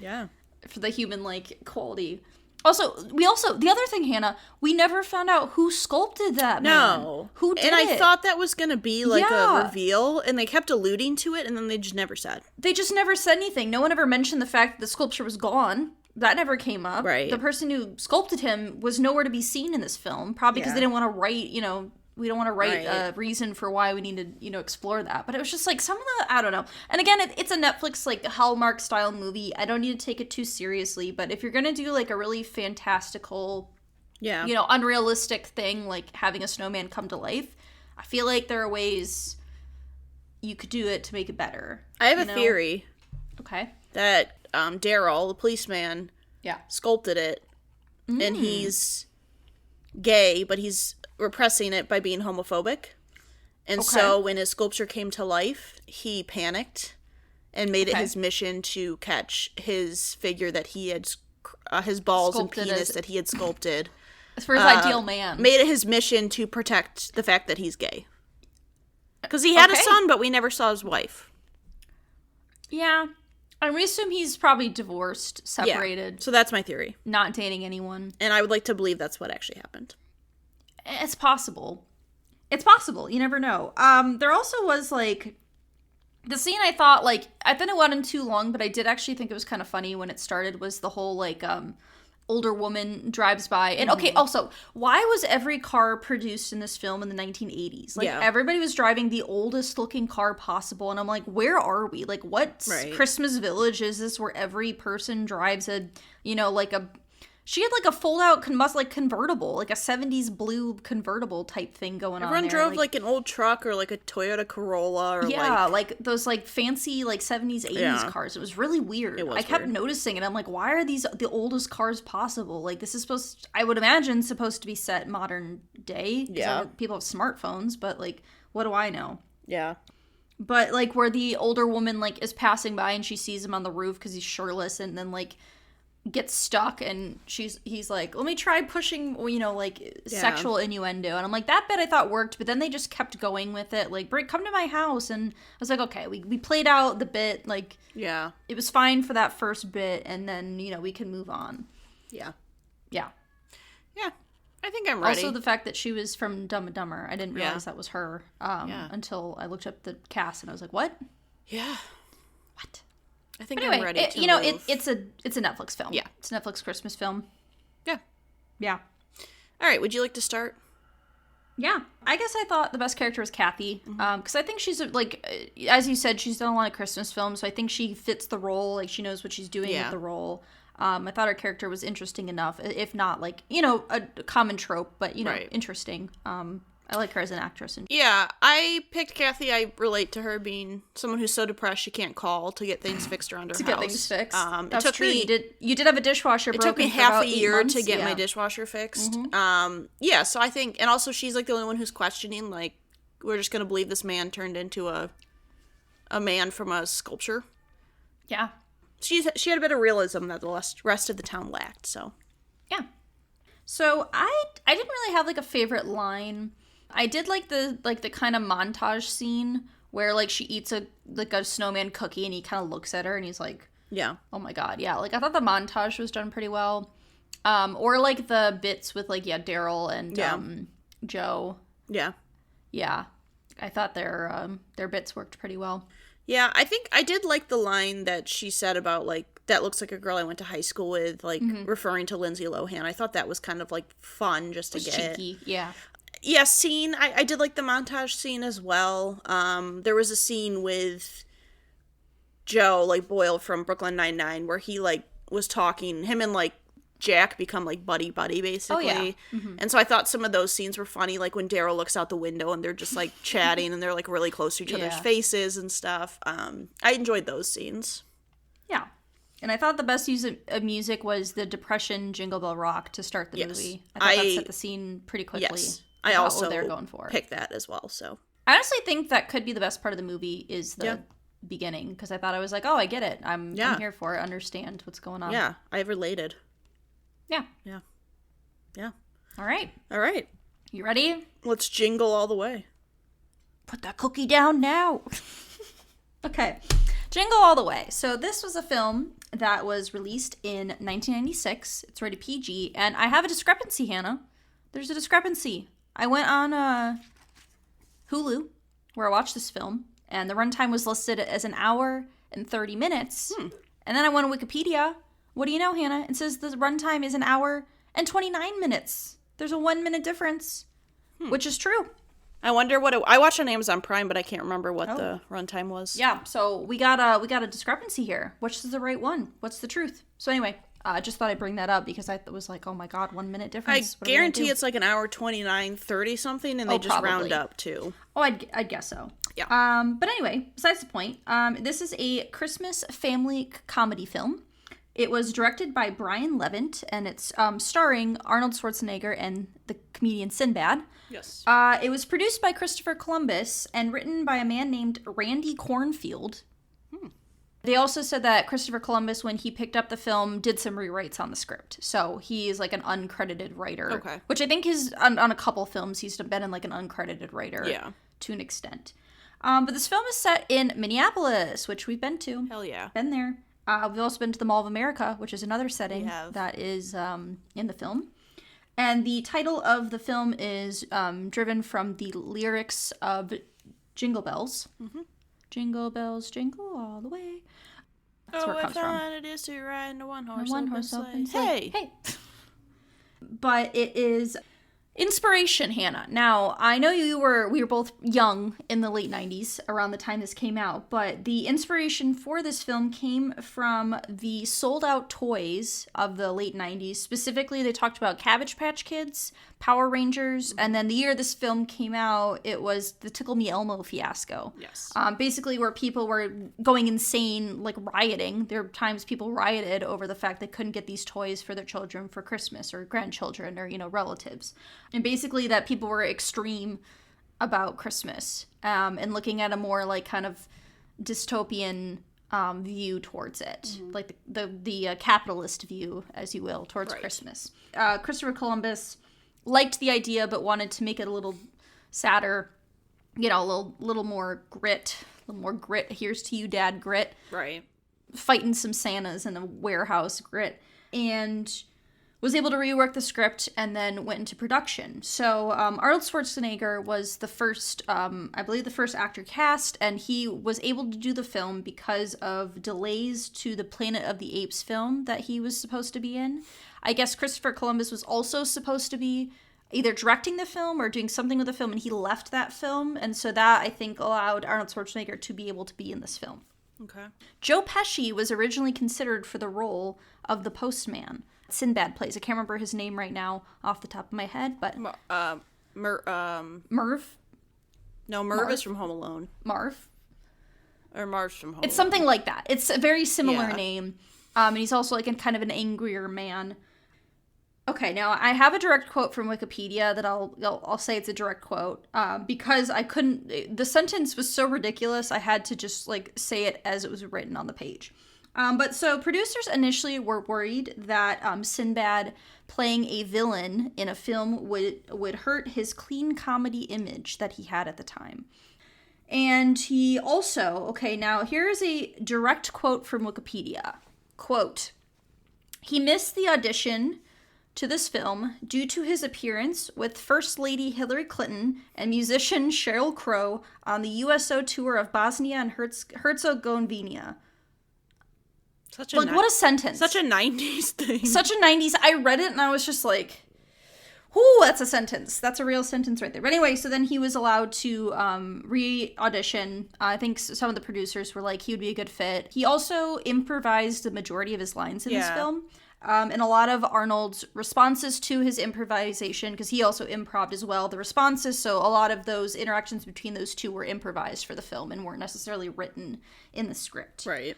for the human, like, quality. Also, the other thing, Hannah, we never found out who sculpted that man. Who did it? And I thought that was going to be, like, a reveal, and they kept alluding to it, and then they just never said. They just never said anything. No one ever mentioned the fact that the sculpture was gone. That never came up. Right. The person who sculpted him was nowhere to be seen in this film, probably because they didn't want to write, you know, we don't want to write a reason for why we need to, you know, explore that. But it was just like some of the, I don't know. And again, it's a Netflix, like, Hallmark style movie. I don't need to take it too seriously. But if you're going to do, like, a really fantastical, you know, unrealistic thing, like having a snowman come to life, I feel like there are ways you could do it to make it better. I have a theory. Okay. That Daryl, the policeman, sculpted it. And he's gay, but he's repressing it by being homophobic. And so when his sculpture came to life, he panicked and made it his mission to catch his figure that he had, his balls sculpted and penis that he had sculpted. For his ideal man. Made it his mission to protect the fact that he's gay. Because he had a son, but we never saw his wife. Yeah. And we assume he's probably divorced, separated. Yeah. So that's my theory. Not dating anyone. And I would like to believe that's what actually happened. It's possible. It's possible. You never know. There also was, like, the scene I thought, like, I think it went on too long, but I did actually think it was kind of funny when it started, was the whole, like, older woman drives by. And, okay, also, why was every car produced in this film in the 1980s? Like, everybody was driving the oldest looking car possible, and I'm like, where are we? Like, what Christmas village is this where every person drives a, you know, like a... She had, like, a fold-out convertible, like a 70s blue convertible type thing going on there. Everyone drove, like, an old truck or, like, a Toyota Corolla or, like those, like, fancy, like, 70s, 80s cars. It was really weird. I kept noticing it. I'm like, why are these the oldest cars possible? Like, this is supposed, I would imagine, supposed to be set modern day. Yeah. People have smartphones, but, like, what do I know? Yeah. But, like, where the older woman, like, is passing by and she sees him on the roof because he's shirtless and then, like, gets stuck and he's like, let me try pushing, you know, like, sexual innuendo. And I'm like, that bit I thought worked, but then they just kept going with it, like, come to my house. And I was like, okay, we played out the bit, like, it was fine for that first bit, and then, you know, we can move on. Yeah I think I'm ready. Also the fact that she was from Dumb and Dumber, I didn't realize that was her until I looked up the cast and I was like, what? What? I think I'm ready to you know, move. it's a Netflix film. Yeah. It's a Netflix Christmas film. Yeah. All right, would you like to start? Yeah. I guess I thought the best character was Kathy. Because I think she's, like, as you said, she's done a lot of Christmas films, so I think she fits the role. Like, she knows what she's doing with the role. I thought her character was interesting enough, if not, like, you know, a common trope, but, you know, interesting. I like her as an actress. Yeah, I picked Kathy. I relate to her being someone who's so depressed she can't call to get things fixed around her house. To get things fixed. That's it took true. You did have a dishwasher broken. It took me half a year to get my dishwasher fixed. So I think, and also she's, like, the only one who's questioning, like, we're just going to believe this man turned into a man from a sculpture. Yeah. She had a bit of realism that the rest of the town lacked, so. Yeah. So I didn't really have, like, a favorite line. I did like the kind of montage scene where, like, she eats a snowman cookie and he kind of looks at her and he's like, oh my god, yeah. Like, I thought the montage was done pretty well. Or, like, the bits with, like, Daryl and Joe. Yeah. I thought their bits worked pretty well. Yeah, I think I did like the line that she said about, like, that looks like a girl I went to high school with, like, referring to Lindsay Lohan. I thought that was kind of, like, fun just to get cheeky, yeah. Yeah, scene. I did like the montage scene as well. There was a scene with Joe, like, Boyle from Brooklyn Nine-Nine, where he, like, was talking, him and, like, Jack become, like, buddy-buddy, basically. Oh, yeah. And so I thought some of those scenes were funny, like when Daryl looks out the window and they're just, like, chatting and they're, like, really close to each other's faces and stuff. I enjoyed those scenes. Yeah. And I thought the best use of music was the Depression Jingle Bell Rock to start the movie. I thought that set the scene pretty quickly. Yes, I also what they're going for. picked that as well. So I honestly think that could be the best part of the movie is the beginning, because I thought I was like, oh, I get it. I'm here for it. Understand what's going on. Yeah, I related. Yeah. Yeah. Yeah. All right. You ready? Let's jingle all the way. Put that cookie down now. Okay. Jingle All the Way. So this was a film that was released in 1996. It's rated PG. And I have a discrepancy, Hannah. There's a discrepancy. I went on Hulu, where I watched this film, and the runtime was listed as an hour and 30 minutes. And then I went on Wikipedia. What do you know, Hannah? It says the runtime is an hour and 29 minutes. There's a 1 minute difference, which is true. I wonder what I watched on Amazon Prime, but I can't remember what the runtime was. Yeah, so we got a discrepancy here. Which is the right one? What's the truth? So anyway, I just thought I'd bring that up because I was like, oh my god, 1 minute difference. I guarantee it's like an hour 29, 30 something, and they just round up too. Oh, I'd guess so. Yeah. But anyway, besides the point, this is a Christmas family comedy film. It was directed by Brian Levant, and it's starring Arnold Schwarzenegger and the comedian Sinbad. Yes. It was produced by Christopher Columbus and written by a man named Randy Cornfield. They also said that Christopher Columbus, when he picked up the film, did some rewrites on the script. So he is like an uncredited writer. Okay. Which I think is, on a couple films, he's been in like an uncredited writer. Yeah. To an extent. But this film is set in Minneapolis, which we've been to. Hell yeah. Been there. We've also been to the Mall of America, which is another setting that is in the film. And the title of the film is driven from the lyrics of Jingle Bells. Mm-hmm. Jingle bells, jingle all the way. That's where it comes from. It is to ride in a one-horse open sleigh. Hey! But it is inspiration, Hannah. Now, I know we were both young in the late 90s, around the time this came out, but the inspiration for this film came from the sold-out toys of the late 90s. Specifically, they talked about Cabbage Patch Kids, Power Rangers, and then the year this film came out, it was the Tickle Me Elmo fiasco. Yes. Basically, where people were going insane, like rioting. There were times people rioted over the fact they couldn't get these toys for their children for Christmas, or grandchildren, or, relatives. And basically that people were extreme about Christmas, and looking at a more like kind of dystopian view towards it, like the capitalist view, as you will, towards Christmas. Christopher Columbus liked the idea, but wanted to make it a little sadder, a little more grit, Here's to you, Dad, grit. Right. Fighting some Santas in a warehouse, grit, and was able to rework the script and then went into production. So Arnold Schwarzenegger was the first, I believe the first actor cast, and he was able to do the film because of delays to the Planet of the Apes film that he was supposed to be in. I guess Christopher Columbus was also supposed to be either directing the film or doing something with the film, and he left that film, and so that, I think, allowed Arnold Schwarzenegger to be able to be in this film. Okay. Joe Pesci was originally considered for the role of the postman Sinbad plays. I can't remember his name right now off the top of my head, but Merv? No, Merv is from Home Alone. Marv? Or Marv's from Home It's Alone. Something like that. It's a very similar name. And he's also like kind of an angrier man. Okay, now I have a direct quote from Wikipedia that I'll say it's a direct quote because I couldn't. The sentence was so ridiculous I had to just like say it as it was written on the page. But so producers initially were worried that Sinbad playing a villain in a film would hurt his clean comedy image that he had at the time. And he also, okay, now here's a direct quote from Wikipedia. Quote, he missed the audition to this film due to his appearance with First Lady Hillary Clinton and musician Sheryl Crow on the USO tour of Bosnia and Herzegovina. What a sentence. Such a 90s thing. Such a 90s. I read it and I was just like, whoo, that's a sentence. That's a real sentence right there. But anyway, so then he was allowed to re-audition. I think some of the producers were like, he would be a good fit. He also improvised the majority of his lines in this film. And a lot of Arnold's responses to his improvisation, because he also improv'd as well, the responses, so a lot of those interactions between those two were improvised for the film and weren't necessarily written in the script. Right.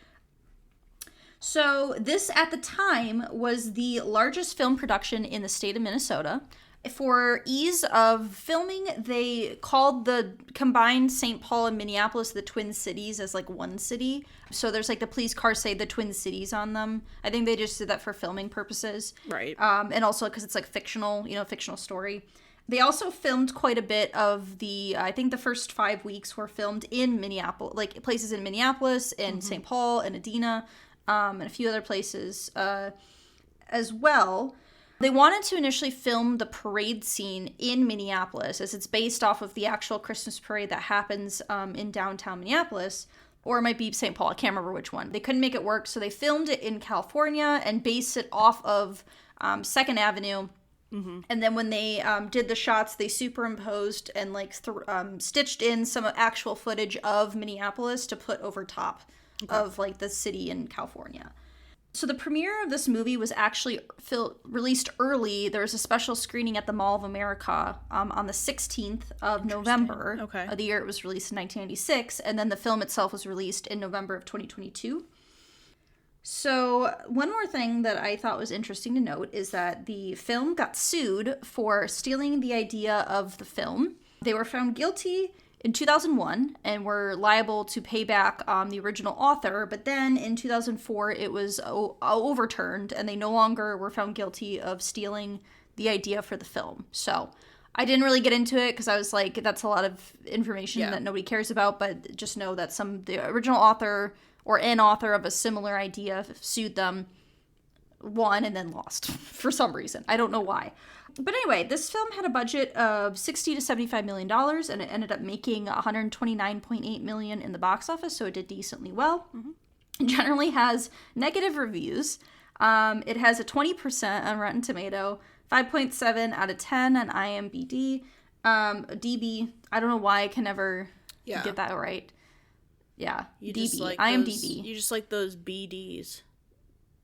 So this, at the time, was the largest film production in the state of Minnesota. For ease of filming, they called the combined St. Paul and Minneapolis the Twin Cities as like one city. So there's like the police cars say the Twin Cities on them. I think they just did that for filming purposes. Right. And also because it's like fictional, fictional story. They also filmed quite a bit of I think the first 5 weeks were filmed in Minneapolis, like places in Minneapolis and St. Paul and Edina, and a few other places as well. They wanted to initially film the parade scene in Minneapolis, as it's based off of the actual Christmas parade that happens in downtown Minneapolis, or it might be St. Paul. I can't remember which one. They couldn't make it work, so they filmed it in California and based it off of 2nd Avenue. Mm-hmm. And then when they did the shots, they superimposed and like stitched in some actual footage of Minneapolis to put over top of like the city in California. So the premiere of this movie was actually released early. There was a special screening at the Mall of America on the 16th of November of the year it was released in 1996. And then the film itself was released in November of 2022. So one more thing that I thought was interesting to note is that the film got sued for stealing the idea of the film. They were found guilty in 2001 and were liable to pay back the original author, but then in 2004 it was overturned and they no longer were found guilty of stealing the idea for the film. So I didn't really get into it because I was like, that's a lot of information that nobody cares about, but just know that the original author or an author of a similar idea sued them, won, and then lost for some reason. I don't know why. But anyway, this film had a budget of $60 to $75 million, and it ended up making $129.8 million in the box office, so it did decently well. Mm-hmm. It generally has negative reviews. It has a 20% on Rotten Tomato, 5.7 out of 10 on IMDb. DB, I don't know why I can never get that right. Yeah, you DB, like IMDb. You just like those BDs.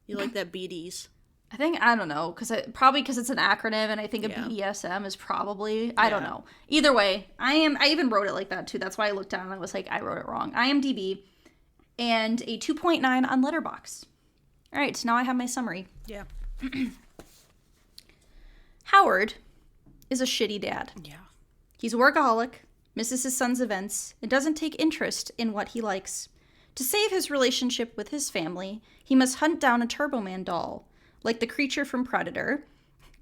You like that BDs. I don't know, probably because it's an acronym, and I think a BDSM is probably, I don't know. Either way, I even wrote it like that too. That's why I looked down and I was like, I wrote it wrong. IMDb, and a 2.9 on Letterboxd. All right, so now I have my summary. Yeah. Howard is a shitty dad. Yeah. He's a workaholic, misses his son's events, and doesn't take interest in what he likes. To save his relationship with his family, he must hunt down a Turbo Man doll, like the creature from Predator,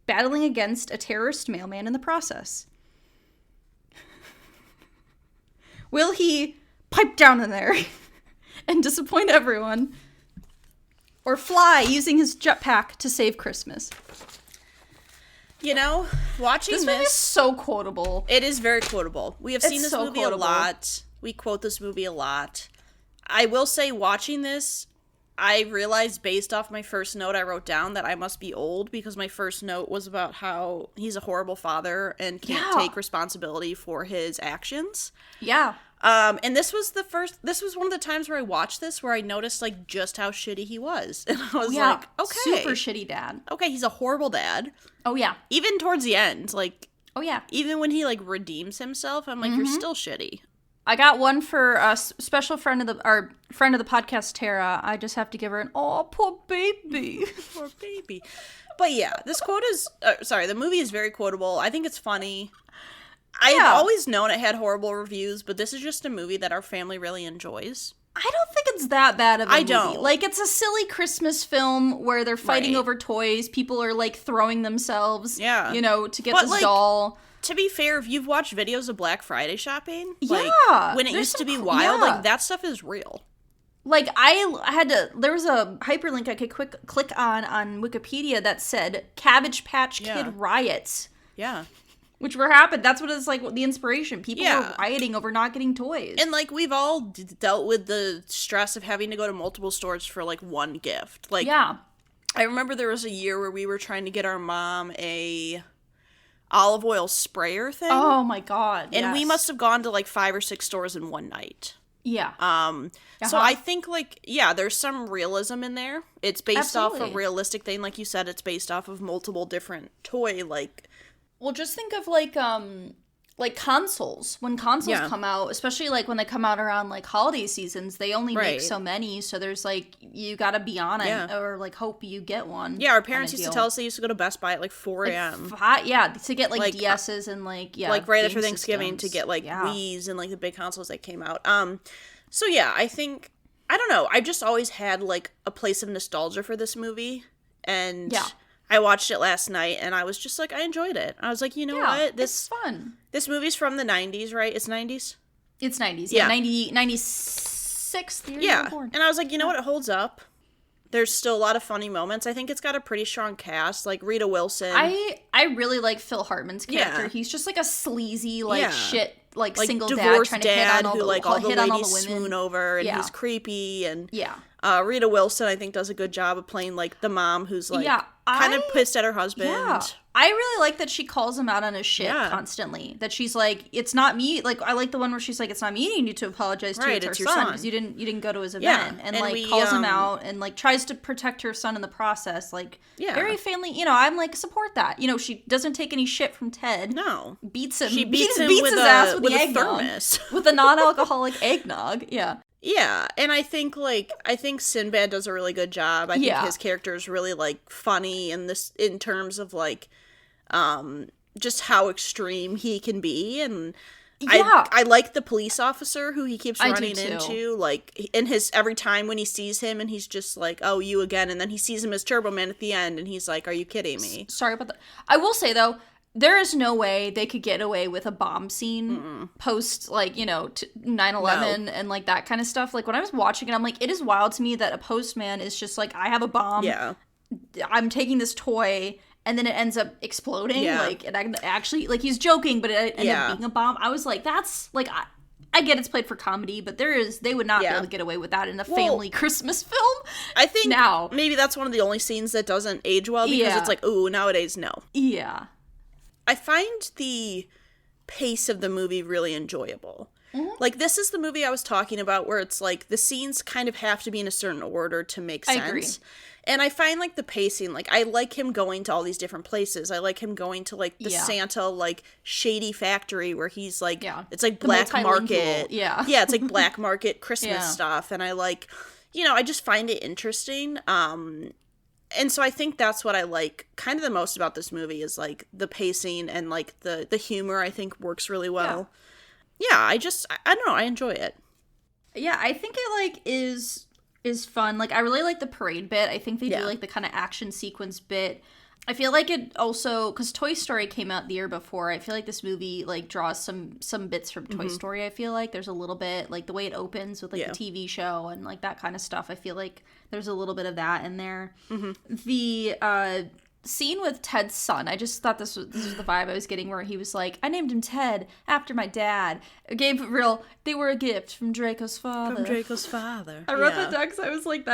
battling against a terrorist mailman in the process. Will he pipe down in there and disappoint everyone, or fly using his jetpack to save Christmas? You know, watching this movie is so quotable. It is very quotable. We have seen this movie a lot. We quote this movie a lot. I will say, watching this, I realized based off my first note I wrote down that I must be old, because my first note was about how he's a horrible father and can't take responsibility for his actions. Yeah. And this was one of the times where I watched this where I noticed like just how shitty he was. And I was like, okay. Super shitty dad. Okay, he's a horrible dad. Oh yeah. Even towards the end, like, oh yeah. Even when he like redeems himself, I'm like, you're still shitty. I got one for a special friend of the podcast, Tara. I just have to give her an, oh, poor baby. Poor baby. But yeah, this quote is, the movie is very quotable. I think it's funny. I've always known it had horrible reviews, but this is just a movie that our family really enjoys. I don't think it's that bad of a movie. Don't. Like, it's a silly Christmas film where they're fighting over toys. People are, like, throwing themselves, to get this doll. To be fair, if you've watched videos of Black Friday shopping, when it used to be wild, like, that stuff is real. Like, there was a hyperlink I could click on Wikipedia that said Cabbage Patch Kid riots. Yeah. Which were happened. That's what it's like, the inspiration. People were rioting over not getting toys. And, like, we've all dealt with the stress of having to go to multiple stores for, like, one gift. Like, I remember there was a year where we were trying to get our mom a olive oil sprayer thing. Oh my god. And we must have gone to like 5 or 6 stores in one night. Yeah. So I think like, there's some realism in there. It's based off a realistic thing. Like you said, it's based off of multiple different toy, like. Well, just think of like, like consoles. When consoles come out, especially like when they come out around like holiday seasons, they only make so many. So there's like, you gotta be on it or like hope you get one. Yeah, our parents used to tell us they used to go to Best Buy at like 4 a.m. To get like DS's and like, like right after Thanksgiving to get like Wii's and like the big consoles that came out. So yeah, I think, I don't know, I just always had like a place of nostalgia for this movie. And I watched it last night, and I was just like, I enjoyed it. I was like, you know what? It's fun. This movie's from the 90s, right? It's 90s? It's 90s, yeah. 96 the year you were born. And I was like, you know what? It holds up. There's still a lot of funny moments. I think it's got a pretty strong cast, like Rita Wilson. I really like Phil Hartman's character. Yeah. He's just like a sleazy, like shit, like single dad divorced trying to hit on all who, the, like, all the ladies women. swoon over, and he's creepy, and yeah. Rita Wilson, I think, does a good job of playing, like, the mom who's, like, kind of pissed at her husband. Yeah. I really like that she calls him out on his shit constantly. That she's like, it's not me. Like, I like the one where she's like, it's not me you need to apologize to. It's your son. Because you didn't go to his event. And like, calls him out and, like, tries to protect her son in the process. Like, very family, you know, I'm like, support that. You know, she doesn't take any shit from Ted. No. Beats him. She beats him his ass with the a eggnog. thermos. With a non-alcoholic eggnog. Yeah. Yeah, and I think Sinbad does a really good job. I think his character is really, like, funny in terms of, like, just how extreme he can be, and I like the police officer who he keeps running into, like, in his every time when he sees him, and he's just like, oh, you again, and then he sees him as Turbo Man at the end, and he's like, are you kidding me? Sorry about that. I will say, though, there is no way they could get away with a bomb scene post, like, you know, 9/11 and, like, that kind of stuff. Like, when I was watching it, I'm like, it is wild to me that a postman is just like, I have a bomb. Yeah. I'm taking this toy, and then it ends up exploding. Yeah. Like, it actually, like, he's joking, but it ended up being a bomb. I was like, that's, like, I get it's played for comedy, but they would not be able to get away with that in a family Christmas film. I think maybe that's one of the only scenes that doesn't age well, because it's like, ooh, nowadays, no. Yeah. I find the pace of the movie really enjoyable. Mm-hmm. Like, this is the movie I was talking about where it's like the scenes kind of have to be in a certain order to make sense. I agree. And I find, like, the pacing, like, I like him going to all these different places. I like him going to, like, the Santa, like, shady factory where he's, like, it's, like, black market. Yeah, it's, like, black market Christmas stuff. And I, like, you know, I just find it interesting. And so I think that's what I like kind of the most about this movie is, like, the pacing and, like, the humor, I think, works really well. Yeah, I don't know, I enjoy it. Yeah, I think it, like, is fun. Like, I really like the parade bit. I think they do, like, the kind of action sequence bit. I feel like it also, because Toy Story came out the year before, I feel like this movie, like, draws some bits from Toy Story, I feel like. There's a little bit, like, the way it opens with, like, the TV show and, like, that kind of stuff. I feel like there's a little bit of that in there. The scene with Ted's son, I just thought this was the vibe I was getting, where he was like, I named him Ted after my dad. They were a gift from Draco's father. I wrote that down because I was like,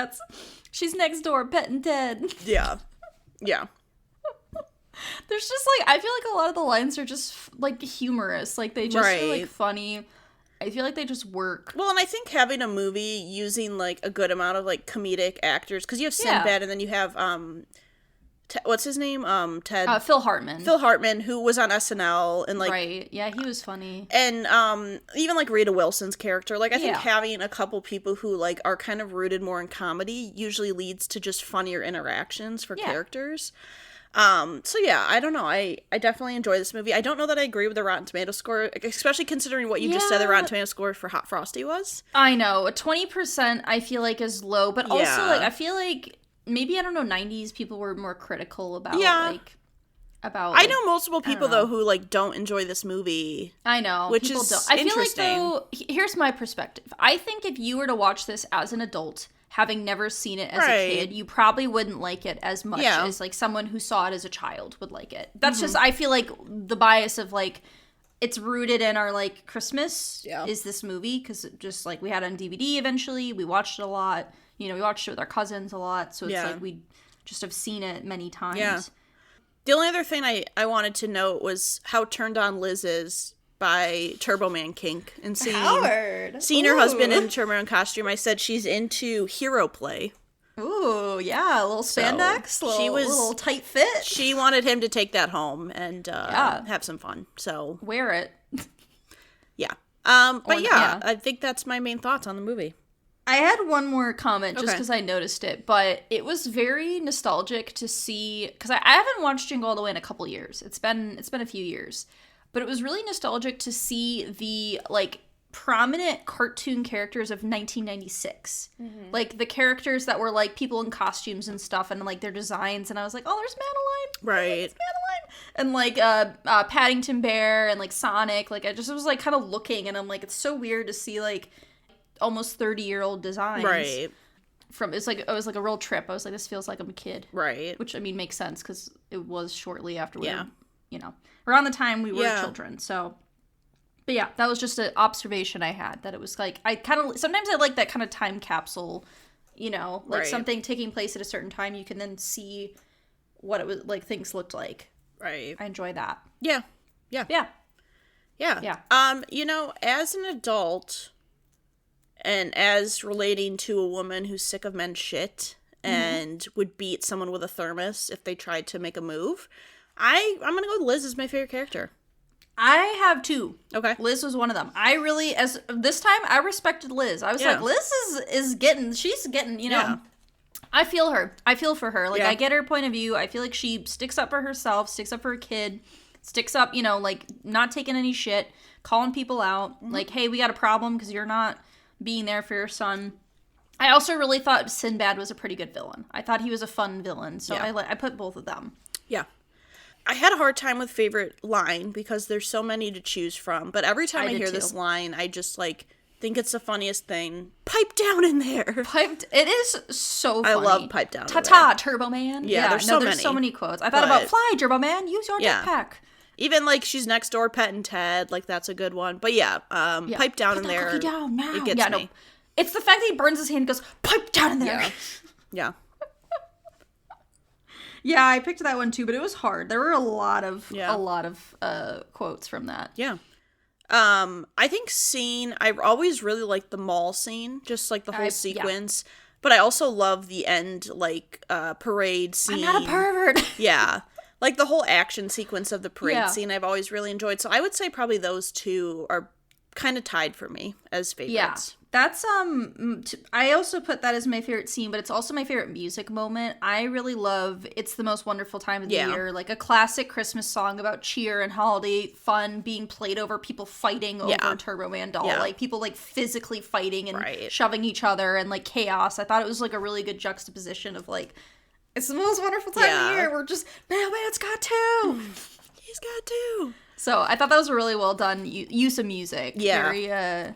she's next door petting Ted. Yeah. There's just, like, I feel like a lot of the lines are just, like, humorous. Like, they just are, like, funny. I feel like they just work. Well, and I think having a movie using, like, a good amount of, like, comedic actors, because you have Sinbad, and then you have, what's his name? Ted? Phil Hartman. Phil Hartman, who was on SNL, and, like... Right, yeah, he was funny. And, even, like, Rita Wilson's character, like, I think having a couple people who, like, are kind of rooted more in comedy usually leads to just funnier interactions for characters. So yeah, I don't know. I definitely enjoy this movie. I don't know that I agree with the Rotten Tomato score, especially considering what you just said the Rotten Tomato score for Hot Frosty was. I know. 20% I feel like is low, but also, like, I feel like maybe, I don't know, 90s people were more critical about, like, I know multiple people, though, who, like, don't enjoy this movie. I know. Which people is don't. interesting. I feel like, though, here's my perspective. I think if you were to watch this as an adult, having never seen it as a kid, you probably wouldn't like it as much as, like, someone who saw it as a child would like it. That's just, I feel like, the bias of, like, it's rooted in our, like, Christmas is this movie, because just, like, we had it on DVD eventually, we watched it a lot, you know, we watched it with our cousins a lot, so it's like we just have seen it many times. Yeah. The only other thing I wanted to note was how turned on Liz is by Turbo Man kink, and seeing her husband in Turbo Man costume. I said she's into hero play. Ooh, yeah, a little spandex, little tight fit. She wanted him to take that home and have some fun. So wear it. Yeah. I think that's my main thoughts on the movie. I had one more comment just because I noticed it, but it was very nostalgic to see, because I haven't watched Jingle All the Way in a couple years. It's been a few years, but it was really nostalgic to see the like prominent cartoon characters of 1996, like the characters that were like people in costumes and stuff, and like their designs, and I was like, oh, there's Madeline, right? There's Madeline, and like Paddington Bear and like Sonic. Like I just was like kind of looking, and I'm like, it's so weird to see like almost 30-year-old designs. Right. It was like a real trip. I was like, this feels like I'm a kid. Right. Which, I mean, makes sense because it was shortly after we were, around the time we were children. So, but yeah, that was just an observation I had, that it was like, sometimes I like that kind of time capsule, like something taking place at a certain time, you can then see what it was like, things looked like. Right. I enjoy that. Yeah. Yeah. As an adult, and as relating to a woman who's sick of men's shit and would beat someone with a thermos if they tried to make a move, I'm gonna go with Liz as my favorite character. I have two. Okay. Liz was one of them. I really, this time, I respected Liz. I was like, Liz she's getting, I feel her. I feel for her. Like, I get her point of view. I feel like she sticks up for herself, sticks up for her kid, sticks up, like, not taking any shit, calling people out. Like, hey, we got a problem because you're not being there for your son. I also really thought Sinbad was a pretty good villain. I thought he was a fun villain, so I put both of them. Yeah. I had a hard time with favorite line because there's so many to choose from, but every time I hear this line, I just like think it's the funniest thing. Pipe down in there. It is so funny. I love pipe down. Ta-ta, Turbo Man. Yeah, there's so many quotes. I thought about fly, Turbo Man, use your jetpack. Even, like, she's next door petting Ted. Like, that's a good one. But, pipe down in there. Put that cookie down now. It gets me. No. It's the fact that he burns his hand and goes, pipe down in there. Yeah. Yeah, I picked that one, too. But it was hard. There were a lot of quotes from that. Yeah. I think I always really liked the mall scene. Just, like, the whole sequence. Yeah. But I also love the end, like, parade scene. I'm not a pervert. Yeah. Like, the whole action sequence of the parade scene I've always really enjoyed. So I would say probably those two are kind of tied for me as favorites. Yeah. That's, I also put that as my favorite scene, but it's also my favorite music moment. I really love It's the Most Wonderful Time of the Year. Like, a classic Christmas song about cheer and holiday fun being played over people fighting over a Turbo Man doll. Like, people, like, physically fighting and shoving each other and, like, chaos. I thought it was, like, a really good juxtaposition of, like, it's the most wonderful time of the year. We're just, Mailman's got two. He's got two. So I thought that was a really well done use of music. Yeah.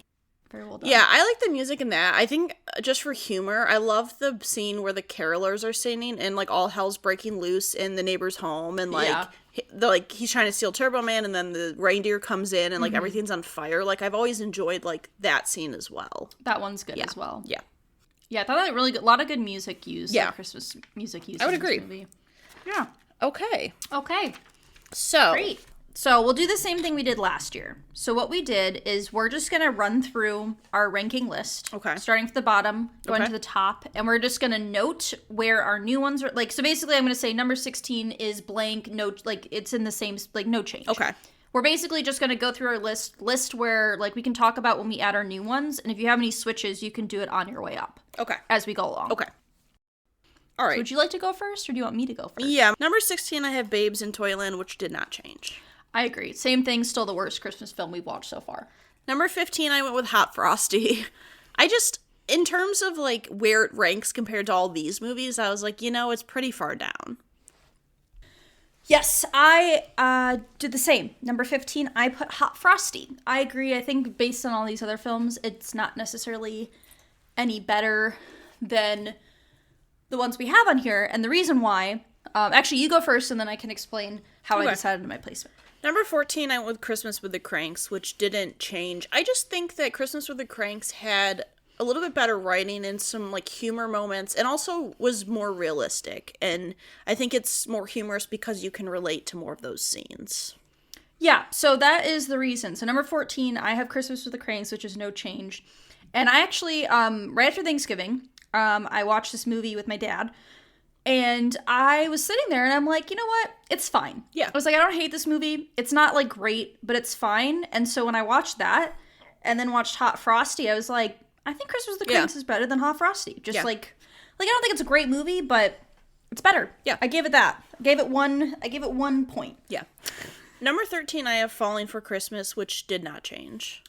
Very well done. Yeah, I like the music in that. I think just for humor, I love the scene where the carolers are singing and like all hell's breaking loose in the neighbor's home and like he's trying to steal Turbo Man and then the reindeer comes in and like everything's on fire. Like I've always enjoyed like that scene as well. That one's good as well. Yeah. Yeah, I thought that really good. A lot of good music used. Yeah. Christmas music used. I would agree. Movie. Yeah. Okay. So. Great. So we'll do the same thing we did last year. So what we did is we're just going to run through our ranking list. Okay. Starting from the bottom, going to the top. And we're just going to note where our new ones are. Like, so basically I'm going to say number 16 is blank. No, like it's in the same, like no change. Okay. We're basically just going to go through our list where, like, we can talk about when we add our new ones. And if you have any switches, you can do it on your way up. Okay. As we go along. Okay. All right. So would you like to go first, or do you want me to go first? Yeah. Number 16, I have Babes in Toyland, which did not change. I agree. Same thing, still the worst Christmas film we've watched so far. Number 15, I went with Hot Frosty. I just, in terms of, like, where it ranks compared to all these movies, I was like, it's pretty far down. Yes, I did the same. Number 15, I put Hot Frosty. I agree. I think based on all these other films, it's not necessarily any better than the ones we have on here. And the reason why, actually, you go first, and then I can explain how I decided on my placement. Number 14, I went with Christmas with the Cranks, which didn't change. I just think that Christmas with the Cranks had a little bit better writing and some, like, humor moments, and also was more realistic. And I think it's more humorous because you can relate to more of those scenes. Yeah, so that is the reason. So number 14, I have Christmas with the Cranks, which is no change. And I actually, right after Thanksgiving, I watched this movie with my dad. And I was sitting there and I'm like, you know what? It's fine. Yeah. I was like, I don't hate this movie. It's not like great, but it's fine. And so when I watched that and then watched Hot Frosty, I was like, I think Christmas with the Cranks is better than Hot Frosty. Just like I don't think it's a great movie, but it's better. Yeah. I gave it that. I gave it 1 point. Yeah. Number 13, I have Falling for Christmas, which did not change.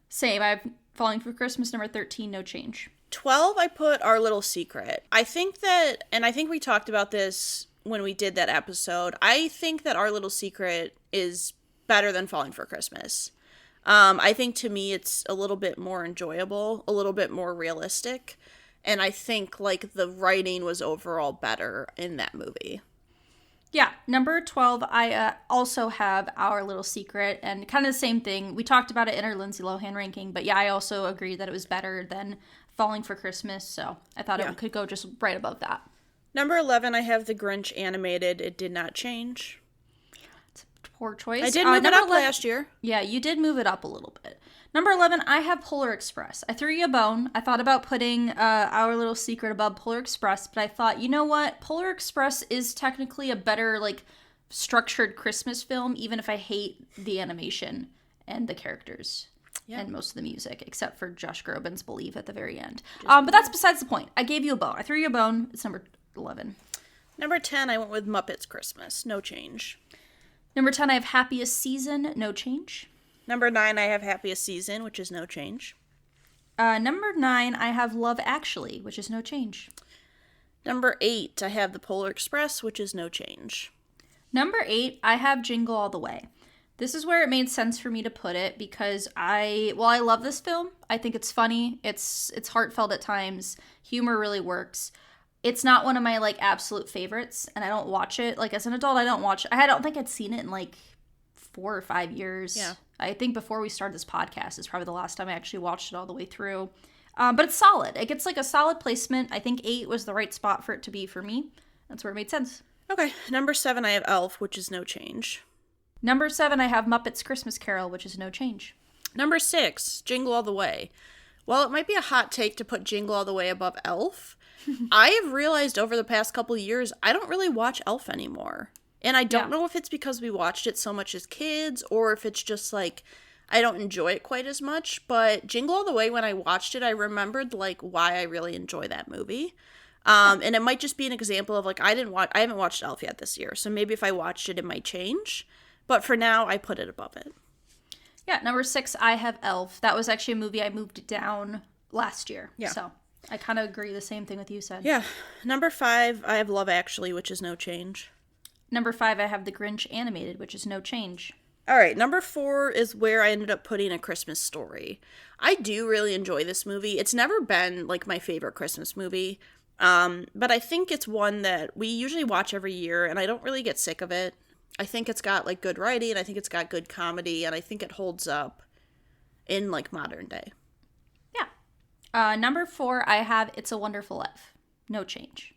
Same. I have Falling for Christmas, number 13, no change. 12, I put Our Little Secret. I think that, and I think we talked about this when we did that episode, I think that Our Little Secret is better than Falling for Christmas. I think to me it's a little bit more enjoyable, a little bit more realistic, and I think like the writing was overall better in that movie. Yeah, number 12, I also have Our Little Secret, and kind of the same thing. We talked about it in our Lindsay Lohan ranking, but yeah, I also agree that it was better than Falling for Christmas, so I thought it could go just right above that. Number 11, I have The Grinch animated. It did not change. It's a poor choice. I did move it up last year. Yeah, you did move it up a little bit. Number 11, I have Polar Express. I threw you a bone. I thought about putting Our Little Secret above Polar Express, but I thought, you know what? Polar Express is technically a better, like, structured Christmas film, even if I hate the animation and the characters and most of the music, except for Josh Groban's Believe at the very end. But that's besides the point. I gave you a bone. I threw you a bone. It's number 11. Number 10, I went with Muppets Christmas. No change. Number 10, I have Happiest Season. No change. Number 9, I have Happiest Season, which is no change. Number 9, I have Love Actually, which is no change. Number 8, I have The Polar Express, which is no change. Number 8, I have Jingle All the Way. This is where it made sense for me to put it because I love this film. I think it's funny. It's heartfelt at times. Humor really works. It's not one of my like absolute favorites, and I don't watch it. Like as an adult, I don't think I'd seen it in like 4 or 5 years. Yeah. I think before we started this podcast is probably the last time I actually watched it all the way through. But it's solid. It gets like a solid placement. I think 8 was the right spot for it to be for me. That's where it made sense. Okay. Number 7, I have Elf, which is no change. Number 7, I have Muppets Christmas Carol, which is no change. Number 6, Jingle All the Way. While it might be a hot take to put Jingle All the Way above Elf, I have realized over the past couple of years, I don't really watch Elf anymore. And I don't know if it's because we watched it so much as kids, or if it's just like, I don't enjoy it quite as much. But Jingle All the Way, when I watched it, I remembered like why I really enjoy that movie. And it might just be an example of like, I haven't watched Elf yet this year. So maybe if I watched it, it might change. But for now, I put it above it. Yeah, number 6, I have Elf. That was actually a movie I moved down last year. Yeah. So I kind of agree the same thing with you said. Yeah. Number 5, I have Love Actually, which is no change. Number 5, I have The Grinch Animated, which is no change. All right, number 4 is where I ended up putting A Christmas Story. I do really enjoy this movie. It's never been like my favorite Christmas movie, but I think it's one that we usually watch every year, and I don't really get sick of it. I think it's got like good writing, and I think it's got good comedy, and I think it holds up in like modern day. Yeah. Number 4, I have It's a Wonderful Life. No change.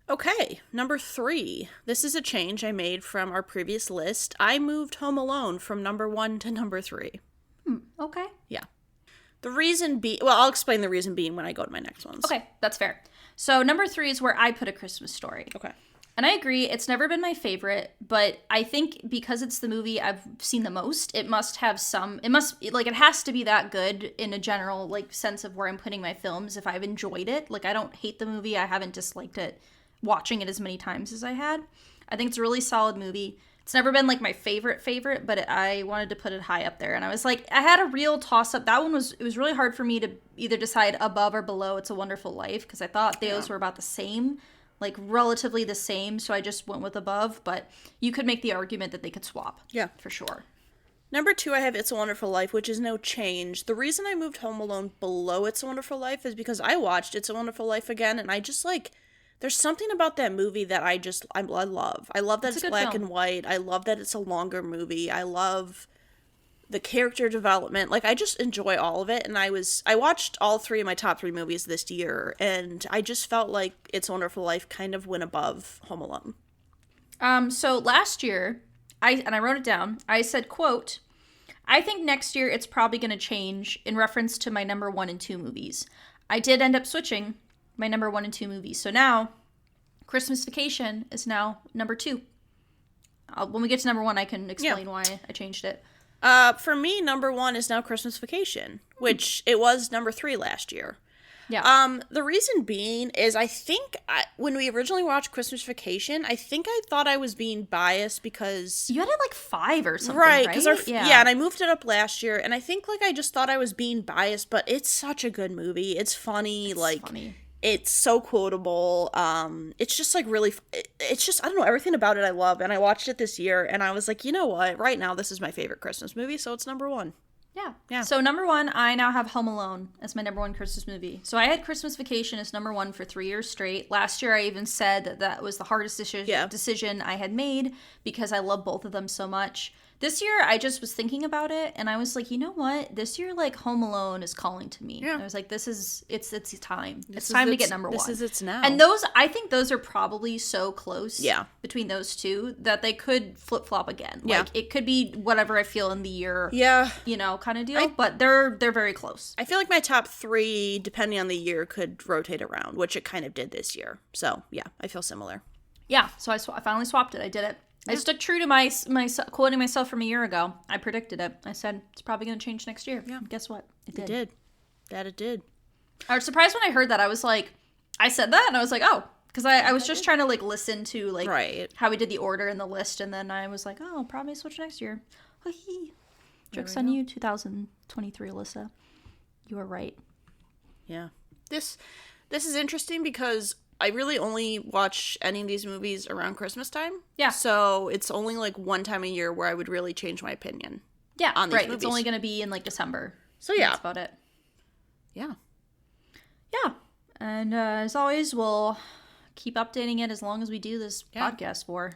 Okay, number 3. This is a change I made from our previous list. I moved Home Alone from number 1 to number 3. Okay. Yeah. The reason I'll explain the reason being when I go to my next ones. Okay, that's fair. So number 3 is where I put A Christmas Story. Okay. And I agree, it's never been my favorite, but I think because it's the movie I've seen the most, it has to be that good in a general, like, sense of where I'm putting my films if I've enjoyed it. Like, I don't hate the movie, I haven't disliked it watching it as many times as I had. I think it's a really solid movie. It's never been, like, my favorite, but I wanted to put it high up there. And I was like, I had a real toss-up. That one it was really hard for me to either decide above or below It's a Wonderful Life, because I thought those were about the same. Like, relatively the same, so I just went with above, but you could make the argument that they could swap. Yeah. For sure. Number 2, I have It's a Wonderful Life, which is no change. The reason I moved Home Alone below It's a Wonderful Life is because I watched It's a Wonderful Life again, and I just, like, there's something about that movie that I love. I love that it's black and white. I love that it's a longer movie. I love the character development. Like, I just enjoy all of it, and I watched all 3 of my top 3 movies this year, and I just felt like It's a Wonderful Life kind of went above Home Alone. So last year, I wrote it down, I said, quote, I think next year it's probably going to change in reference to my number 1 and 2 movies. I did end up switching my number 1 and 2 movies. So now, Christmas Vacation is now number 2. When we get to number 1, I can explain why I changed it. For me, number 1 is now Christmas Vacation, which it was number 3 last year. Yeah. The reason being is I think when we originally watched Christmas Vacation, I think I thought I was being biased because... You had it like 5 or something, right? Yeah, and I moved it up last year, and I think like I just thought I was being biased, but it's such a good movie. It's funny, it's so quotable. It's just like really, it's just, I don't know, everything about it I love, and I watched it this year, and I was like, you know what, right now this is my favorite Christmas movie, so it's number 1. Yeah. So number 1, I now have Home Alone as my number 1 Christmas movie. So I had Christmas Vacation as number 1 for 3 years straight. Last year I even said that was the hardest decision I had made because I love both of them so much. This year I just was thinking about it and I was like, you know what? This year like Home Alone is calling to me. Yeah. I was like, it's time. It's time to get number 1. This is it's now. And I think those are probably so close between those two that they could flip-flop again. Yeah. Like it could be whatever I feel in the year. Yeah. Kind of deal. But they're very close. I feel like my top 3, depending on the year, could rotate around, which it kind of did this year. So yeah, I feel similar. Yeah. So I finally swapped it. I did it. I stuck true to my quoting myself from a year ago. I predicted it. I said it's probably going to change next year. Yeah. And guess what? It did. It did. I was surprised when I heard that. I was like, I said that and I was like, oh, because I was just trying to like listen to like how we did the order and the list, and then I was like, oh, I'll probably switch next year. Joke's on you, 2023, Alyssa. You were right. Yeah. This is interesting because I really only watch any of these movies around Christmas time. Yeah. So it's only like one time a year where I would really change my opinion. Yeah, on these movies. It's only going to be in like December. So yeah. That's about it. Yeah. Yeah. And as always, we'll keep updating it as long as we do this podcast for,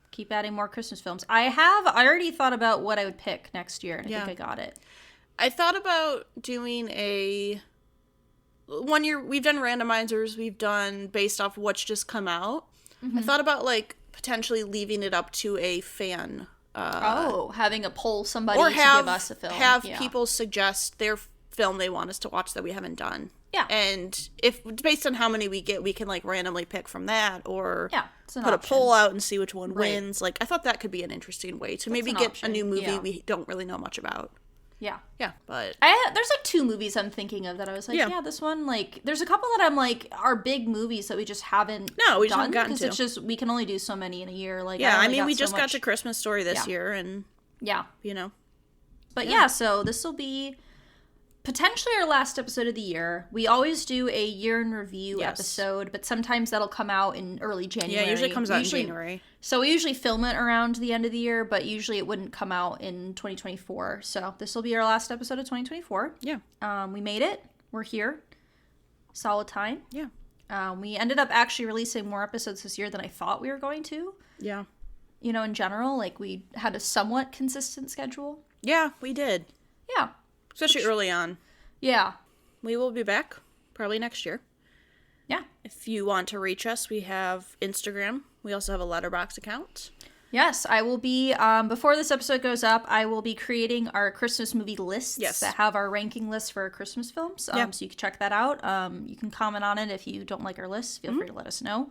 keep adding more Christmas films. I already thought about what I would pick next year, and I think I got it. I thought about doing one year, we've done randomizers, we've done based off what's just come out. Mm-hmm. I thought about, like, potentially leaving it up to a fan. Having a poll somebody to give us a film. Have people suggest their film they want us to watch that we haven't done. Yeah. And if based on how many we get, we can, like, randomly pick from that, or put a poll out and see which one wins. Like, I thought that could be an interesting way to maybe get a new movie we don't really know much about. Yeah. Yeah, but... there's, like, 2 movies I'm thinking of that I was like, this one, like... There's a couple that I'm, like, are big movies that we just haven't done. We just haven't gotten to. Because it's just, we can only do so many in a year. Like, yeah, I mean, we just got to Christmas Story this year, and... Yeah. But, so this will be potentially our last episode of the year. We always do a year in review episode, but sometimes that'll come out in early January. Yeah, it usually comes out in January. So we usually film it around the end of the year, but usually it wouldn't come out in 2024. So this will be our last episode of 2024. Yeah. We made it. We're here. Solid time. Yeah. We ended up actually releasing more episodes this year than I thought we were going to. Yeah. In general, like, we had a somewhat consistent schedule. Yeah, we did. Yeah. Especially early on. Yeah. We will be back probably next year. Yeah. If you want to reach us, we have Instagram. We also have a Letterboxd account. Yes, I will be, before this episode goes up, I will be creating our Christmas movie lists that have our ranking list for our Christmas films. So you can check that out. You can comment on it if you don't like our list. Feel free to let us know.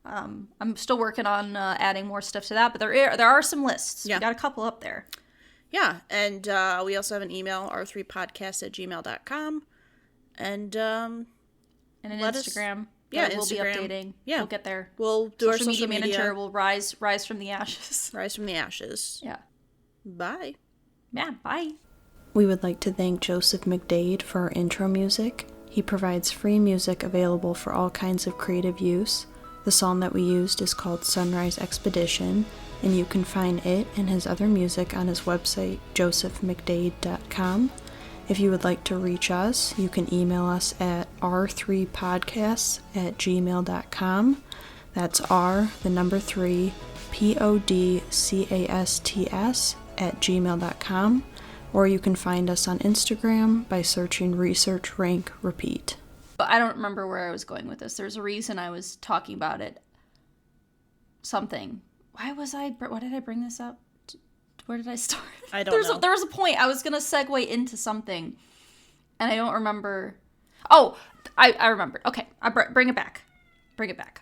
I'm still working on adding more stuff to that, but there are some lists. Yeah. We got a couple up there. Yeah, and we also have an email, r3podcast@gmail.com, and an Instagram. We'll be updating. Yeah, we'll get there. We'll do our social media manager. Will rise from the ashes. Rise from the ashes. Yeah. Bye. Yeah. Bye. We would like to thank Joseph McDade for our intro music. He provides free music available for all kinds of creative use. The song that we used is called Sunrise Expedition, and you can find it and his other music on his website, josephmcdade.com. If you would like to reach us, you can email us at r3podcasts@gmail.com. That's R, the number 3, podcasts@gmail.com. Or you can find us on Instagram by searching Research Rank Repeat. But I don't remember where I was going with this. There's a reason I was talking about it. Something. Why did I bring this up? Where did I start? I don't know. There was a point. I was going to segue into something, and I don't remember. Oh, I remembered. Okay, bring it back. Bring it back.